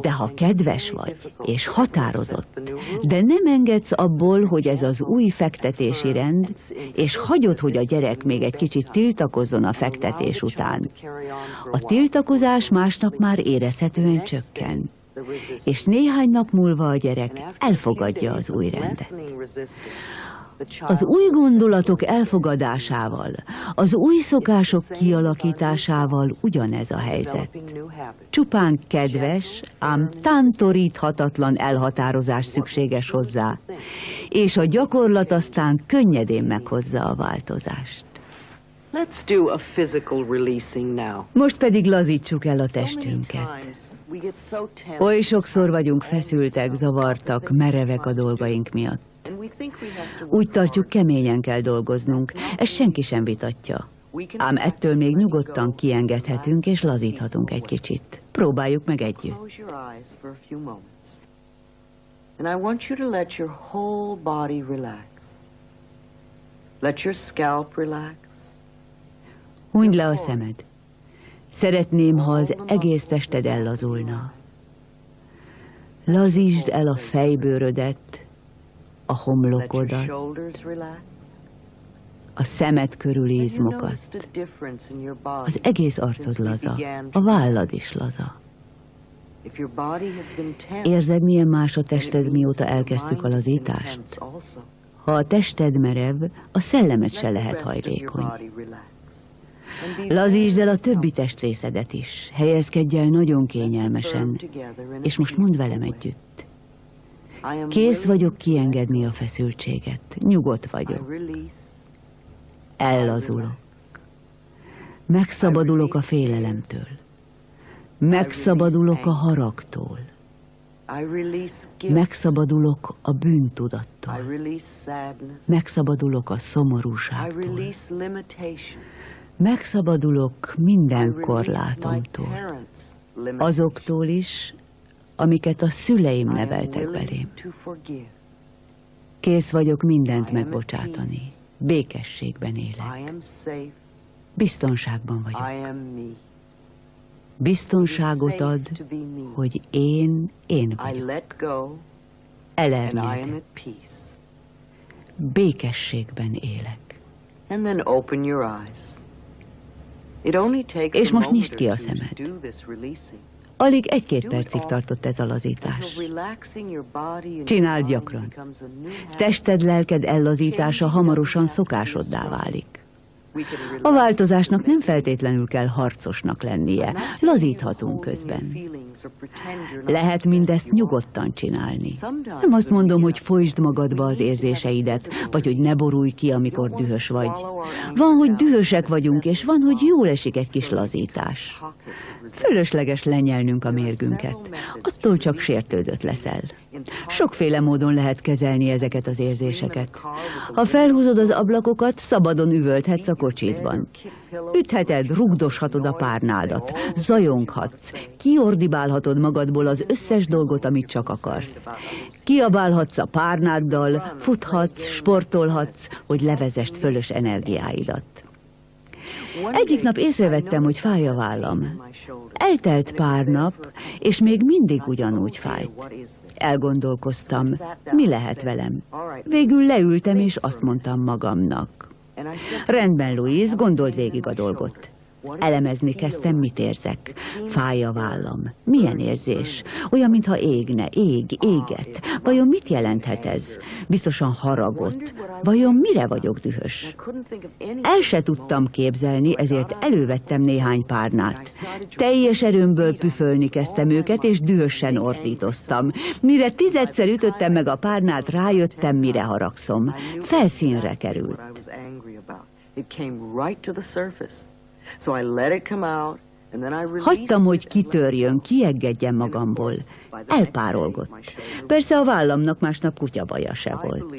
De ha kedves vagy, és határozott, de nem engedsz abból, hogy ez az új fektetési rend, és hagyod, hogy a gyerek még egy kicsit tiltakozzon a fektetés után, a tiltakozás másnap már érezhetően csökken. És néhány nap múlva a gyerek elfogadja az új rendet. Az új gondolatok elfogadásával, az új szokások kialakításával ugyanez a helyzet. Csupán kedves, ám tántoríthatatlan elhatározás szükséges hozzá, és a gyakorlat aztán könnyedén meghozza a változást. Most pedig lazítsuk el a testünket. Oly sokszor vagyunk feszültek, zavartak, merevek a dolgaink miatt. Úgy tartjuk, keményen kell dolgoznunk, ezt senki sem vitatja. Ám ettől még nyugodtan kiengedhetünk és lazíthatunk egy kicsit. Próbáljuk meg együtt. And I want you to let your whole body relax. Let your scalp relax. Hunyd le a szemed. Szeretném, ha az egész tested ellazulna. Lazítsd el a fejbőrödet, a homlokodat, a szemed körüli izmokat. Az egész arcod laza, a vállad is laza. Érzed, milyen más a tested, mióta elkezdtük a lazítást? Ha a tested merev, a szellemed se lehet hajlékony. Lazítsd el a többi testrészedet is. Helyezkedj el nagyon kényelmesen, és most mondd velem együtt. Kész vagyok kiengedni a feszültséget. Nyugodt vagyok. Ellazulok. Megszabadulok a félelemtől. Megszabadulok a haragtól. Megszabadulok a bűntudattól. Megszabadulok a szomorúságtól. Megszabadulok minden korlátomtól. Azoktól is, amiket a szüleim neveltek belém. Kész vagyok mindent megbocsátani. Békességben élek. Biztonságban vagyok. Biztonságot ad, hogy én vagyok. Elernyedek. Békességben élek. És most nyisd ki a szemed. Alig 1-2 percig tartott ez a lazítás. Csináld gyakran. Tested, lelked ellazítása hamarosan szokásoddá válik. A változásnak nem feltétlenül kell harcosnak lennie, lazíthatunk közben. Lehet mindezt nyugodtan csinálni. Nem azt mondom, hogy folytsd magadba az érzéseidet, vagy hogy ne borulj ki, amikor dühös vagy. Van, hogy dühösek vagyunk, és van, hogy jól esik egy kis lazítás. Fölösleges lenyelnünk a mérgünket. Attól csak sértődött leszel. Sokféle módon lehet kezelni ezeket az érzéseket. Ha felhúzod az ablakokat, szabadon üvölthetsz a kocsidban. Ütheted, rugdoshatod a párnádat, zajonghatsz, kiordibálhatod magadból az összes dolgot, amit csak akarsz. Kiabálhatsz a párnáddal, futhatsz, sportolhatsz, hogy levezest fölös energiáidat. Egyik nap észrevettem, hogy fáj a vállam. Eltelt pár nap, és még mindig ugyanúgy fájt. Elgondolkoztam, mi lehet velem. Végül leültem, és azt mondtam magamnak. Rendben, Louise, gondold végig a dolgot. Elemezni kezdtem, mit érzek. Fáj a vállam. Milyen érzés? Olyan, mintha égne, éget. Vajon mit jelenthet ez? Biztosan haragot. Vajon mire vagyok dühös? El se tudtam képzelni, ezért elővettem néhány párnát. Teljes erőmből püfölni kezdtem őket, és dühösen ordítoztam. Mire 10-szer ütöttem meg a párnát, rájöttem, mire haragszom. Felszínre került. Hagytam, hogy kitörjön, kieggedjen magamból. Elpárolgott. Persze a vállamnak másnap kutyabaja se volt.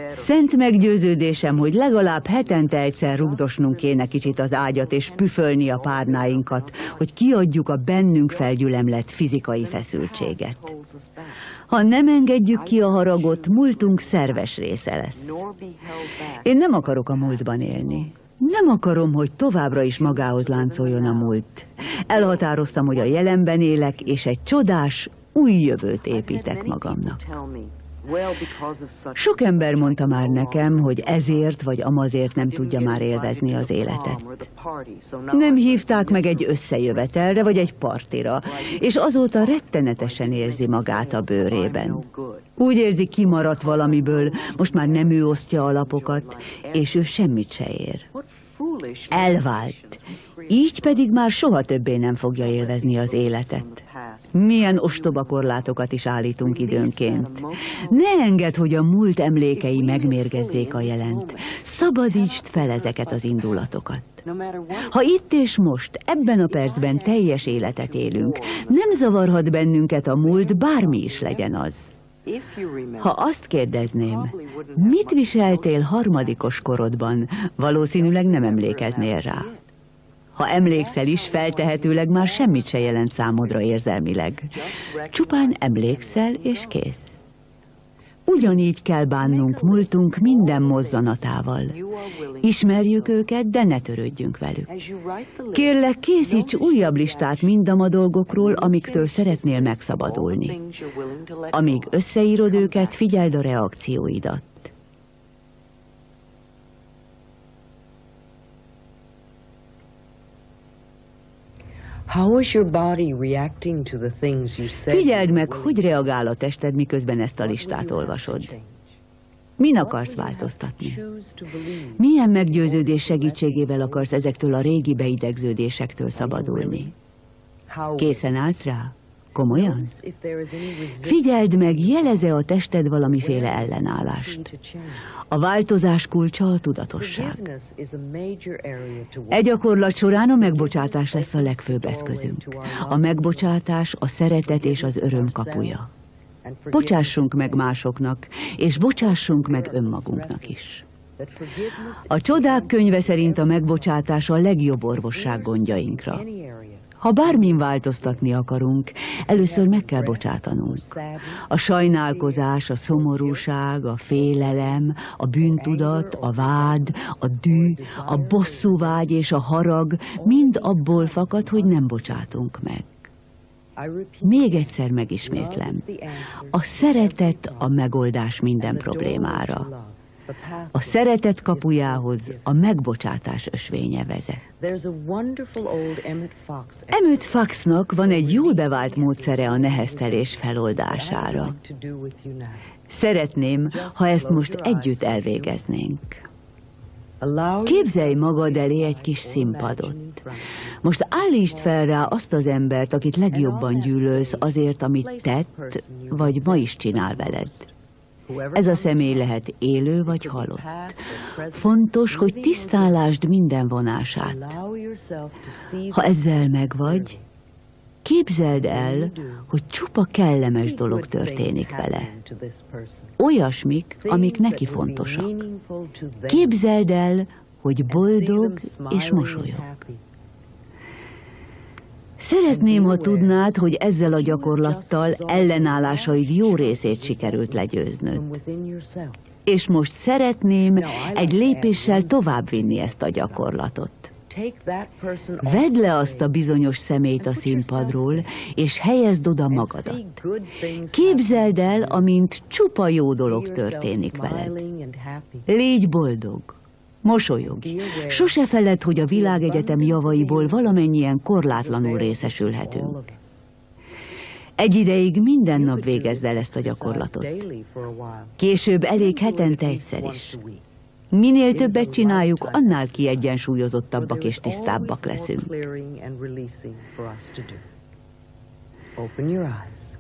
Szent meggyőződésem, hogy legalább hetente egyszer rugdosnunk kéne kicsit az ágyat, és püfölni a párnáinkat, hogy kiadjuk a bennünk felgyülemlett fizikai feszültséget. Ha nem engedjük ki a haragot, múltunk szerves része lesz. Én nem akarok a múltban élni. Nem akarom, hogy továbbra is magához láncoljon a múlt. Elhatároztam, hogy a jelenben élek, és egy csodás, új jövőt építek magamnak. Sok ember mondta már nekem, hogy ezért vagy amazért nem tudja már élvezni az életet. Nem hívták meg egy összejövetelre vagy egy partira, és azóta rettenetesen érzi magát a bőrében. Úgy érzi, kimaradt valamiből, most már nem ő osztja a lapokat, és ő semmit se ér. Elvált. Így pedig már soha többé nem fogja élvezni az életet. Milyen ostoba korlátokat is állítunk időnként. Ne engedd, hogy a múlt emlékei megmérgezzék a jelent. Szabadítsd fel ezeket az indulatokat. Ha itt és most, ebben a percben teljes életet élünk, nem zavarhat bennünket a múlt, bármi is legyen az. Ha azt kérdezném, mit viseltél harmadikos korodban, valószínűleg nem emlékeznél rá. Ha emlékszel is, feltehetőleg már semmit se jelent számodra érzelmileg. Csupán emlékszel, és kész. Ugyanígy kell bánnunk múltunk minden mozzanatával. Ismerjük őket, de ne törődjünk velük. Kérlek, készíts újabb listát mindam a dolgokról, amiktől szeretnél megszabadulni. Amíg összeírod őket, figyeld a reakcióidat. Figyeld meg, hogy reagál a tested, miközben ezt a listát olvasod. Min akarsz változtatni? Milyen meggyőződés segítségével akarsz ezektől a régi beidegződésektől szabadulni? Készen állsz rá? Komolyan? Figyeld meg, jelez-e a tested valamiféle ellenállást? A változás kulcsa a tudatosság. E gyakorlat során a megbocsátás lesz a legfőbb eszközünk. A megbocsátás a szeretet és az öröm kapuja. Bocsássunk meg másoknak, és bocsássunk meg önmagunknak is. A Csodák könyve szerint a megbocsátás a legjobb orvosság gondjainkra. Ha bármin változtatni akarunk, először meg kell bocsátanunk. A sajnálkozás, a szomorúság, a félelem, a bűntudat, a vád, a dű, a bosszúvágy és a harag mind abból fakad, hogy nem bocsátunk meg. Még egyszer megismétlem. A szeretet a megoldás minden problémára. A szeretet kapujához a megbocsátás ösvénye vezet. Emmett Foxnak van egy jól bevált módszere a neheztelés feloldására. Szeretném, ha ezt most együtt elvégeznénk. Képzelj magad elé egy kis színpadot. Most állítsd fel rá azt az embert, akit legjobban gyűlölsz azért, amit tett, vagy ma is csinál veled. Ez a személy lehet élő vagy halott. Fontos, hogy tisztán lásd minden vonását. Ha ezzel megvagy, képzeld el, hogy csupa kellemes dolog történik vele. Olyasmik, amik neki fontosak. Képzeld el, hogy boldog és mosolyog. Szeretném, ha tudnád, hogy ezzel a gyakorlattal ellenállásaid jó részét sikerült legyőznöd. És most szeretném egy lépéssel továbbvinni ezt a gyakorlatot. Vedd le azt a bizonyos személyt a színpadról, és helyezd oda magadat. Képzeld el, amint csupa jó dolog történik veled. Légy boldog. Mosolyogj. Sose feledd, hogy a világegyetem javaiból valamennyien korlátlanul részesülhetünk. Egy ideig minden nap végezd el ezt a gyakorlatot. Később elég hetente egyszer is. Minél többet csináljuk, annál kiegyensúlyozottabbak és tisztábbak leszünk.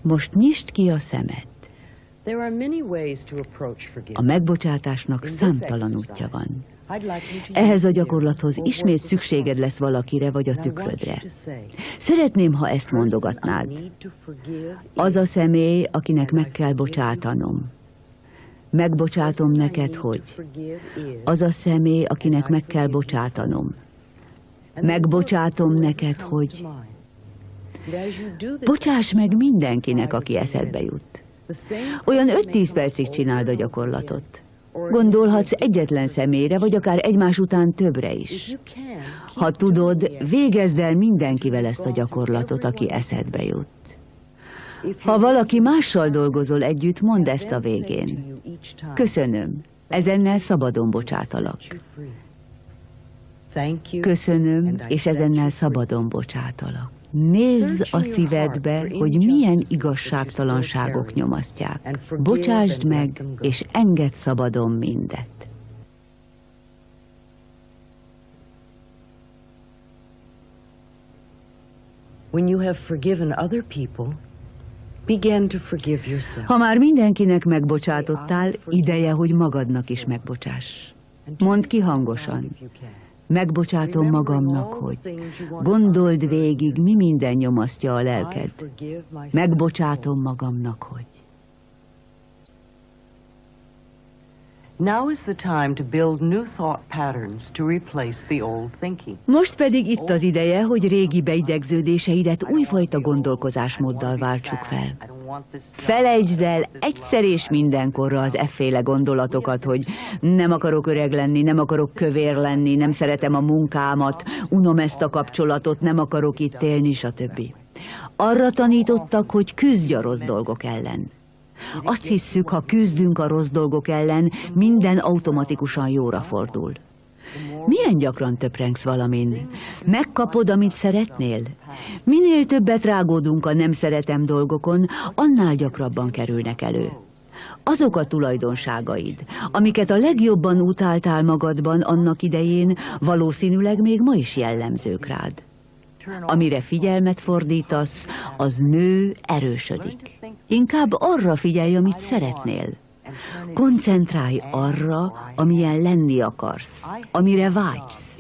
Most nyisd ki a szemed. A megbocsátásnak számtalan útja van. Ehhez a gyakorlathoz ismét szükséged lesz valakire vagy a tükrödre. Szeretném, ha ezt mondogatnád. Az a személy, akinek meg kell bocsátanom. Megbocsátom neked, hogy. Az a személy, akinek meg kell bocsátanom. Megbocsátom neked, hogy. Bocsáss meg mindenkinek, aki eszedbe jut. Olyan 5-10 percig csináld a gyakorlatot. Gondolhatsz egyetlen személyre, vagy akár egymás után többre is. Ha tudod, végezd el mindenkivel ezt a gyakorlatot, aki eszedbe jut. Ha valaki mással dolgozol együtt, mondd ezt a végén. Köszönöm, ezennel szabadon bocsátalak. Köszönöm, és ezennel szabadon bocsátalak. Nézz a szívedbe, hogy milyen igazságtalanságok nyomasztják. Bocsásd meg, és engedd szabadon mindet. Ha már mindenkinek megbocsátottál, ideje, hogy magadnak is megbocsáss. Mondd ki hangosan. Megbocsátom magamnak, hogy gondold végig, mi minden nyomasztja a lelked. Megbocsátom magamnak, hogy. Now is the time to build new thought patterns to replace the old thinking. Most pedig itt az ideje, hogy régi beidegződéseidet újfajta gondolkozásmóddal váltsuk fel. Felejtsd el egyszer és mindenkorra az efféle gondolatokat, hogy nem akarok öreg lenni, nem akarok kövér lenni, nem szeretem a munkámat, unom ezt a kapcsolatot, nem akarok itt élni, stb. Arra tanítottak, hogy küzdj a rossz dolgok ellen. Azt hisszük, ha küzdünk a rossz dolgok ellen, minden automatikusan jóra fordul. Milyen gyakran töprengsz valamin? Megkapod, amit szeretnél? Minél többet rágódunk a nem szeretem dolgokon, annál gyakrabban kerülnek elő. Azok a tulajdonságaid, amiket a legjobban utáltál magadban annak idején, valószínűleg még ma is jellemzők rád. Amire figyelmet fordítasz, az nő, erősödik. Inkább arra figyelj, amit szeretnél. Koncentrálj arra, amilyen lenni akarsz, amire vágysz.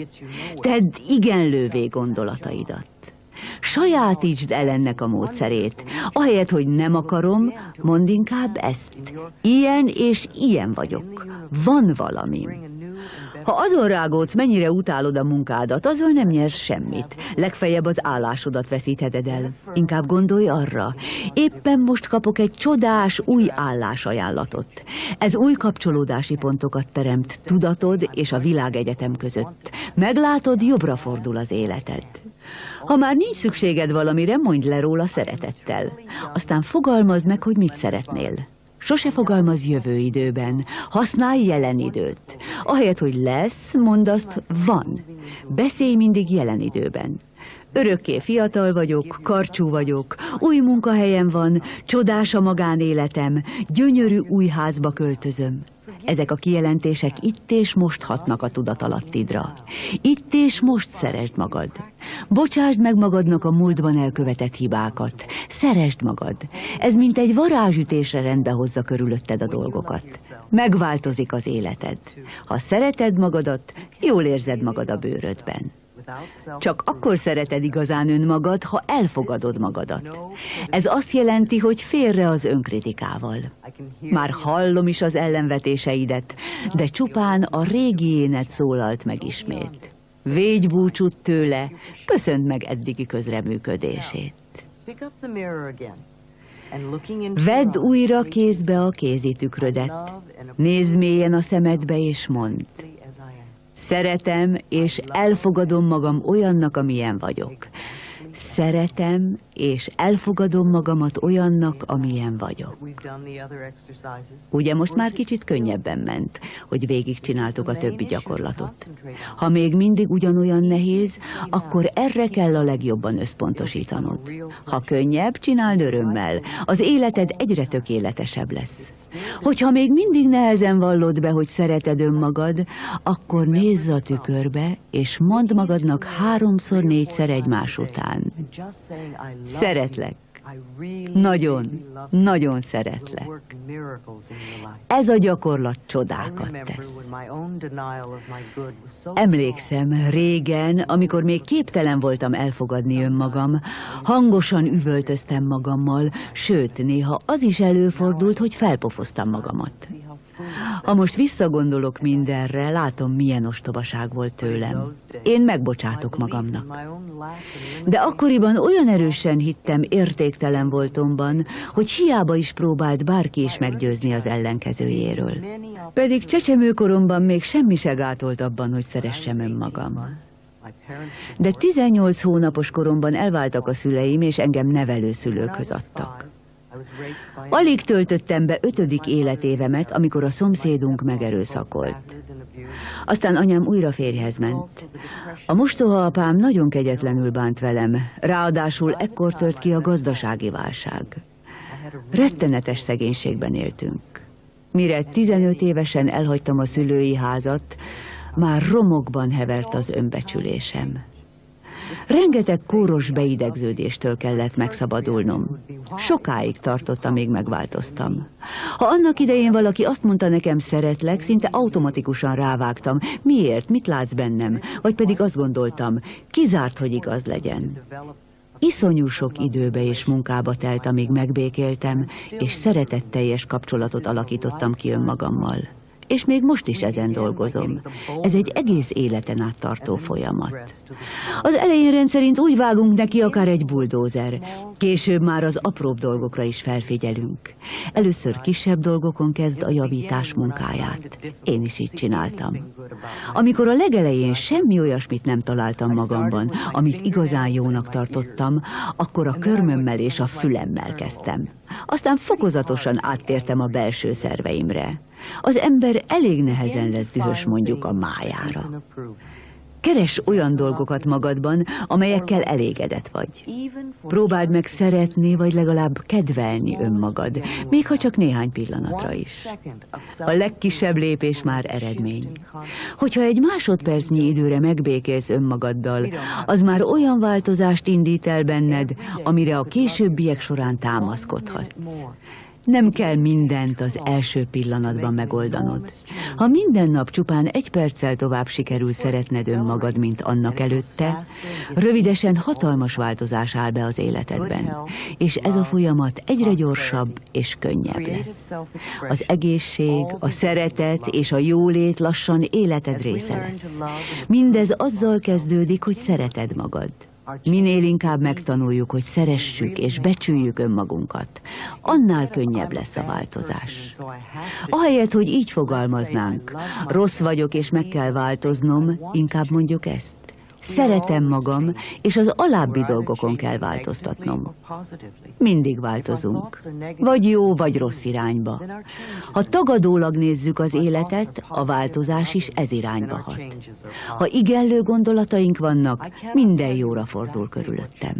Tedd igenlővé gondolataidat. Sajátítsd el ennek a módszerét. Ahelyett, hogy nem akarom, mondd inkább ezt. Ilyen és ilyen vagyok. Van valami. Ha azon rágódsz, mennyire utálod a munkádat, azon nem nyersz semmit. Legfeljebb az állásodat veszítheted el. Inkább gondolj arra. Éppen most kapok egy csodás új állásajánlatot. Ez új kapcsolódási pontokat teremt tudatod és a világegyetem között. Meglátod, jobbra fordul az életed. Ha már nincs szükséged valamire, mondd le róla szeretettel. Aztán fogalmazd meg, hogy mit szeretnél. Sose fogalmazz jövő időben, használj jelen időt. Ahelyett, hogy lesz, mondd azt, van. Beszélj mindig jelen időben. Örökké fiatal vagyok, karcsú vagyok, új munkahelyem van, csodás a magánéletem, gyönyörű új házba költözöm. Ezek a kijelentések itt és most hatnak a tudatalattidra. Itt és most szeresd magad. Bocsásd meg magadnak a múltban elkövetett hibákat. Szeresd magad. Ez mint egy varázsütésre rendbe hozza körülötted a dolgokat. Megváltozik az életed. Ha szereted magadat, jól érzed magad a bőrödben. Csak akkor szereted igazán önmagad, ha elfogadod magadat. Ez azt jelenti, hogy félre az önkritikával. Már hallom is az ellenvetéseidet, de csupán a régi éned szólalt meg ismét. Védj búcsút tőle, köszönd meg eddigi közreműködését. Vedd újra kézbe a kézitükrödet, nézd mélyen a szemedbe és mondd: szeretem és elfogadom magam olyannak, amilyen vagyok. Szeretem és elfogadom magamat olyannak, amilyen vagyok. Ugye most már kicsit könnyebben ment, hogy végigcsináltuk a többi gyakorlatot. Ha még mindig ugyanolyan nehéz, akkor erre kell a legjobban összpontosítanod. Ha könnyebb, csináld örömmel. Az életed egyre tökéletesebb lesz. Hogyha még mindig nehezen vallod be, hogy szereted önmagad, akkor nézz a tükörbe, és mondd magadnak 3-4-szer egymás után: szeretlek. Nagyon, nagyon szeretlek. Ez a gyakorlat csodákat tesz. Emlékszem, régen, amikor még képtelen voltam elfogadni önmagam, hangosan üvöltöztem magammal, sőt, néha az is előfordult, hogy felpofoztam magamat. Ha most visszagondolok mindenre, látom, milyen ostobaság volt tőlem. Én megbocsátok magamnak. De akkoriban olyan erősen hittem értéktelen voltomban, hogy hiába is próbált bárki is meggyőzni az ellenkezőjéről. Pedig csecsemőkoromban még semmi se gátolt abban, hogy szeressem önmagam. De 18 hónapos koromban elváltak a szüleim, és engem nevelőszülőkhöz adtak. Alig töltöttem be 5. életévemet, amikor a szomszédunk megerőszakolt. Aztán anyám újra férjhez ment. A mostohaapám nagyon kegyetlenül bánt velem, ráadásul ekkor tört ki a gazdasági válság. Rettenetes szegénységben éltünk. Mire 15 évesen elhagytam a szülői házat, már romokban hevert az önbecsülésem. Rengeteg kóros beidegződéstől kellett megszabadulnom. Sokáig tartott, amíg megváltoztam. Ha annak idején valaki azt mondta nekem, szeretlek, szinte automatikusan rávágtam. Miért? Mit látsz bennem? Vagy pedig azt gondoltam, kizárt, hogy igaz legyen. Iszonyú sok időbe és munkába telt, amíg megbékéltem, és szeretetteljes kapcsolatot alakítottam ki önmagammal. És még most is ezen dolgozom. Ez egy egész életen át tartó folyamat. Az elején rendszerint úgy vágunk neki, akár egy buldózer. Később már az apróbb dolgokra is felfigyelünk. Először kisebb dolgokon kezd a javítás munkáját. Én is így csináltam. Amikor a legelején semmi olyasmit nem találtam magamban, amit igazán jónak tartottam, akkor a körmömmel és a fülemmel kezdtem. Aztán fokozatosan áttértem a belső szerveimre. Az ember elég nehezen lesz dühös mondjuk a májára. Keres olyan dolgokat magadban, amelyekkel elégedett vagy. Próbáld meg szeretni, vagy legalább kedvelni önmagad, még ha csak néhány pillanatra is. A legkisebb lépés már eredmény. Hogyha egy másodpercnyi időre megbékélsz önmagaddal, az már olyan változást indít el benned, amire a későbbiek során támaszkodhatsz. Nem kell mindent az első pillanatban megoldanod. Ha minden nap csupán 1 perccel tovább sikerül szeretned önmagad, mint annak előtte, rövidesen hatalmas változás áll be az életedben, és ez a folyamat egyre gyorsabb és könnyebb lesz. Az egészség, a szeretet és a jólét lassan életed része lesz. Mindez azzal kezdődik, hogy szereted magad. Minél inkább megtanuljuk, hogy szeressük és becsüljük önmagunkat, annál könnyebb lesz a változás. Ahelyett, hogy így fogalmaznánk, rossz vagyok és meg kell változnom, inkább mondjuk ezt. Szeretem magam, és az alábbi dolgokon kell változtatnom. Mindig változunk, vagy jó, vagy rossz irányba. Ha tagadólag nézzük az életet, a változás is ez irányba hat. Ha igenlő gondolataink vannak, minden jóra fordul körülöttem.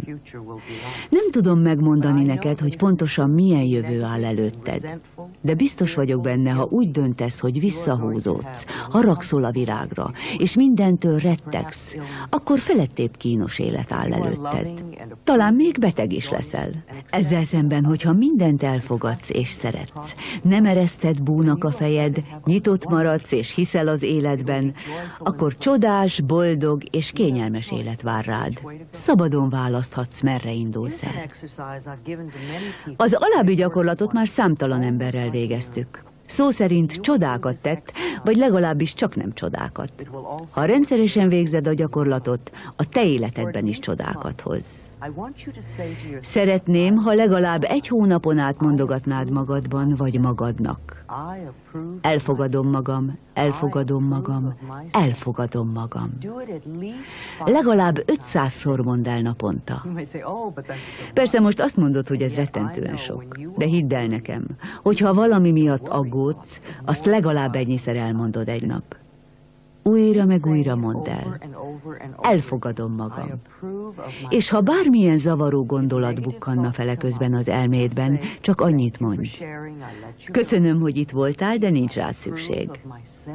Nem tudom megmondani neked, hogy pontosan milyen jövő áll előtted, de biztos vagyok benne, ha úgy döntesz, hogy visszahúzódsz, haragszol a virágra, és mindentől rettegsz, akkor felettébb kínos élet áll előtted. Talán még beteg is leszel. Ezzel szemben, hogyha mindent elfogadsz és szeretsz, nem ereszted búnak a fejed, nyitott maradsz és hiszel az életben, akkor csodás, boldog és kényelmes élet vár rád. Szabadon választhatsz, merre indulsz el. Az alábbi gyakorlatot már számtalan emberrel végeztük. Szó szerint csodákat tett, vagy legalábbis csak nem csodákat. Ha rendszeresen végzed a gyakorlatot, a te életedben is csodákat hoz. Szeretném, ha legalább 1 hónapon át mondogatnád magadban vagy magadnak. Elfogadom magam, elfogadom magam, elfogadom magam. Legalább 500-szor mondd el naponta. Persze most azt mondod, hogy ez rettentően sok, de hidd el nekem, hogyha valami miatt aggódsz, azt legalább ennyiszer elmondod egy nap. Újra meg újra mondd el. Elfogadom magam. És ha bármilyen zavaró gondolat bukkanna fel közben az elmédben, csak annyit mondj. Köszönöm, hogy itt voltál, de nincs rád szükség.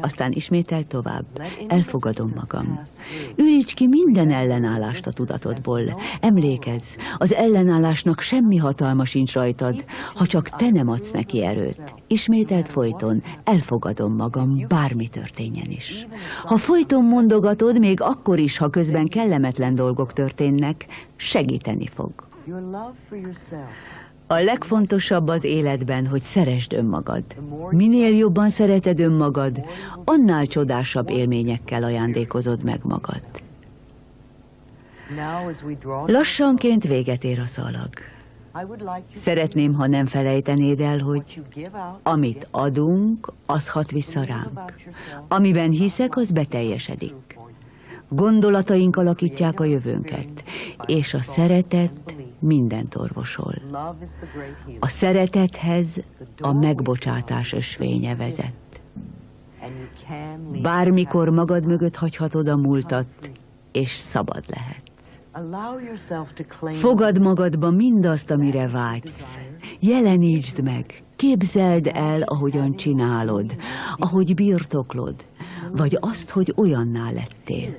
Aztán ismétel tovább. Elfogadom magam. Üríts ki minden ellenállást a tudatodból. Emlékezz, az ellenállásnak semmi hatalma sincs rajtad, ha csak te nem adsz neki erőt. Ismételd folyton. Elfogadom magam, bármi történjen is. Ha folyton mondogatod, még akkor is, ha közben kellemetlen dolgok történnek, segíteni fog. A legfontosabb az életben, hogy szeresd önmagad. Minél jobban szereted önmagad, annál csodásabb élményekkel ajándékozod meg magad. Lassanként véget ér a szalag. Szeretném, ha nem felejtenéd el, hogy amit adunk, az hat vissza ránk. Amiben hiszek, az beteljesedik. Gondolataink alakítják a jövőnket, és a szeretet mindent orvosol. A szeretethez a megbocsátás ösvénye vezet. Bármikor magad mögött hagyhatod a múltat, és szabad lehet. Fogad magadba mindazt, amire vágysz. Jelenítsd meg, képzeld el, ahogyan csinálod, ahogy birtoklod, vagy azt, hogy olyanná lettél.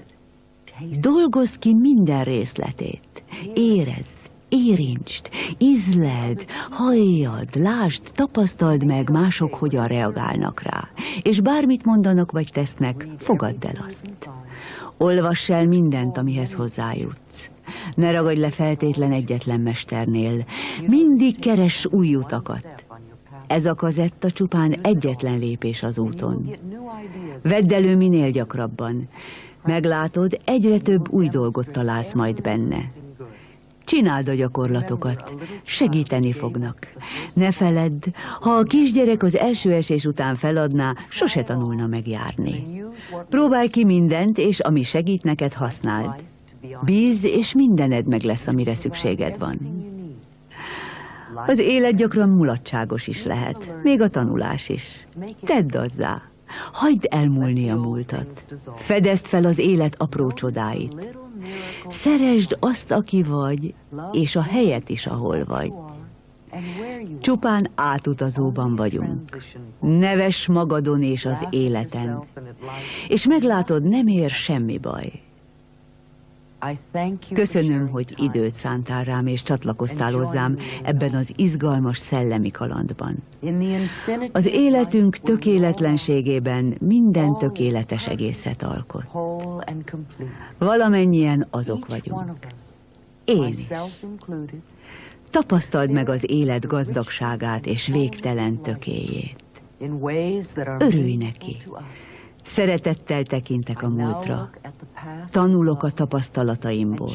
Dolgozd ki minden részletét. Érezd, érintsd, ízleld, halljad, lásd, tapasztald meg, mások hogyan reagálnak rá. És bármit mondanak vagy tesznek, fogadd el azt. Olvass el mindent, amihez hozzájutsz. Ne ragadj le feltétlen egyetlen mesternél. Mindig keress új utakat. Ez a kazetta csupán egyetlen lépés az úton. Vedd elő minél gyakrabban. Meglátod, egyre több új dolgot találsz majd benne. Csináld a gyakorlatokat, segíteni fognak. Ne feledd, ha a kisgyerek az első esés után feladná, sose tanulna megjárni. Próbálj ki mindent, és ami segít neked, használd. Bízz, és mindened meg lesz, amire szükséged van. Az élet gyakran mulatságos is lehet, még a tanulás is. Tedd azzá. Hagyd elmúlni a múltat. Fedezd fel az élet apró csodáit. Szeresd azt, aki vagy, és a helyet is, ahol vagy. Csupán átutazóban vagyunk. Nevess magadon és az életen. És meglátod, nem ér semmi baj. Köszönöm, hogy időt szántál rám és csatlakoztál hozzám ebben az izgalmas szellemi kalandban. Az életünk tökéletlenségében minden tökéletes egészet alkot. Valamennyien azok vagyunk. Én is. Tapasztald meg az élet gazdagságát és végtelen tökéjét. Örülj neki. Szeretettel tekintek a múltra. Tanulok a tapasztalataimból.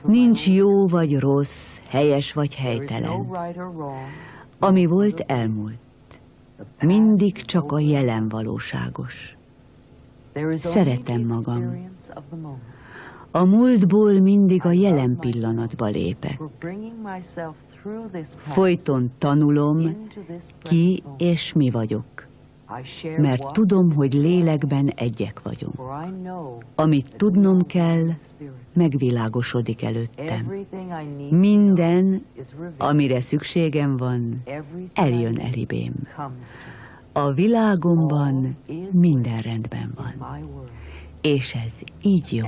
Nincs jó vagy rossz, helyes vagy helytelen. Ami volt, elmúlt. Mindig csak a jelen valóságos. Szeretem magam. A múltból mindig a jelen pillanatba lépek. Folyton tanulom, ki és mi vagyok. Mert tudom, hogy lélekben egyek vagyunk. Amit tudnom kell, megvilágosodik előttem. Minden, amire szükségem van, eljön elibém. A világomban minden rendben van. És ez így jó.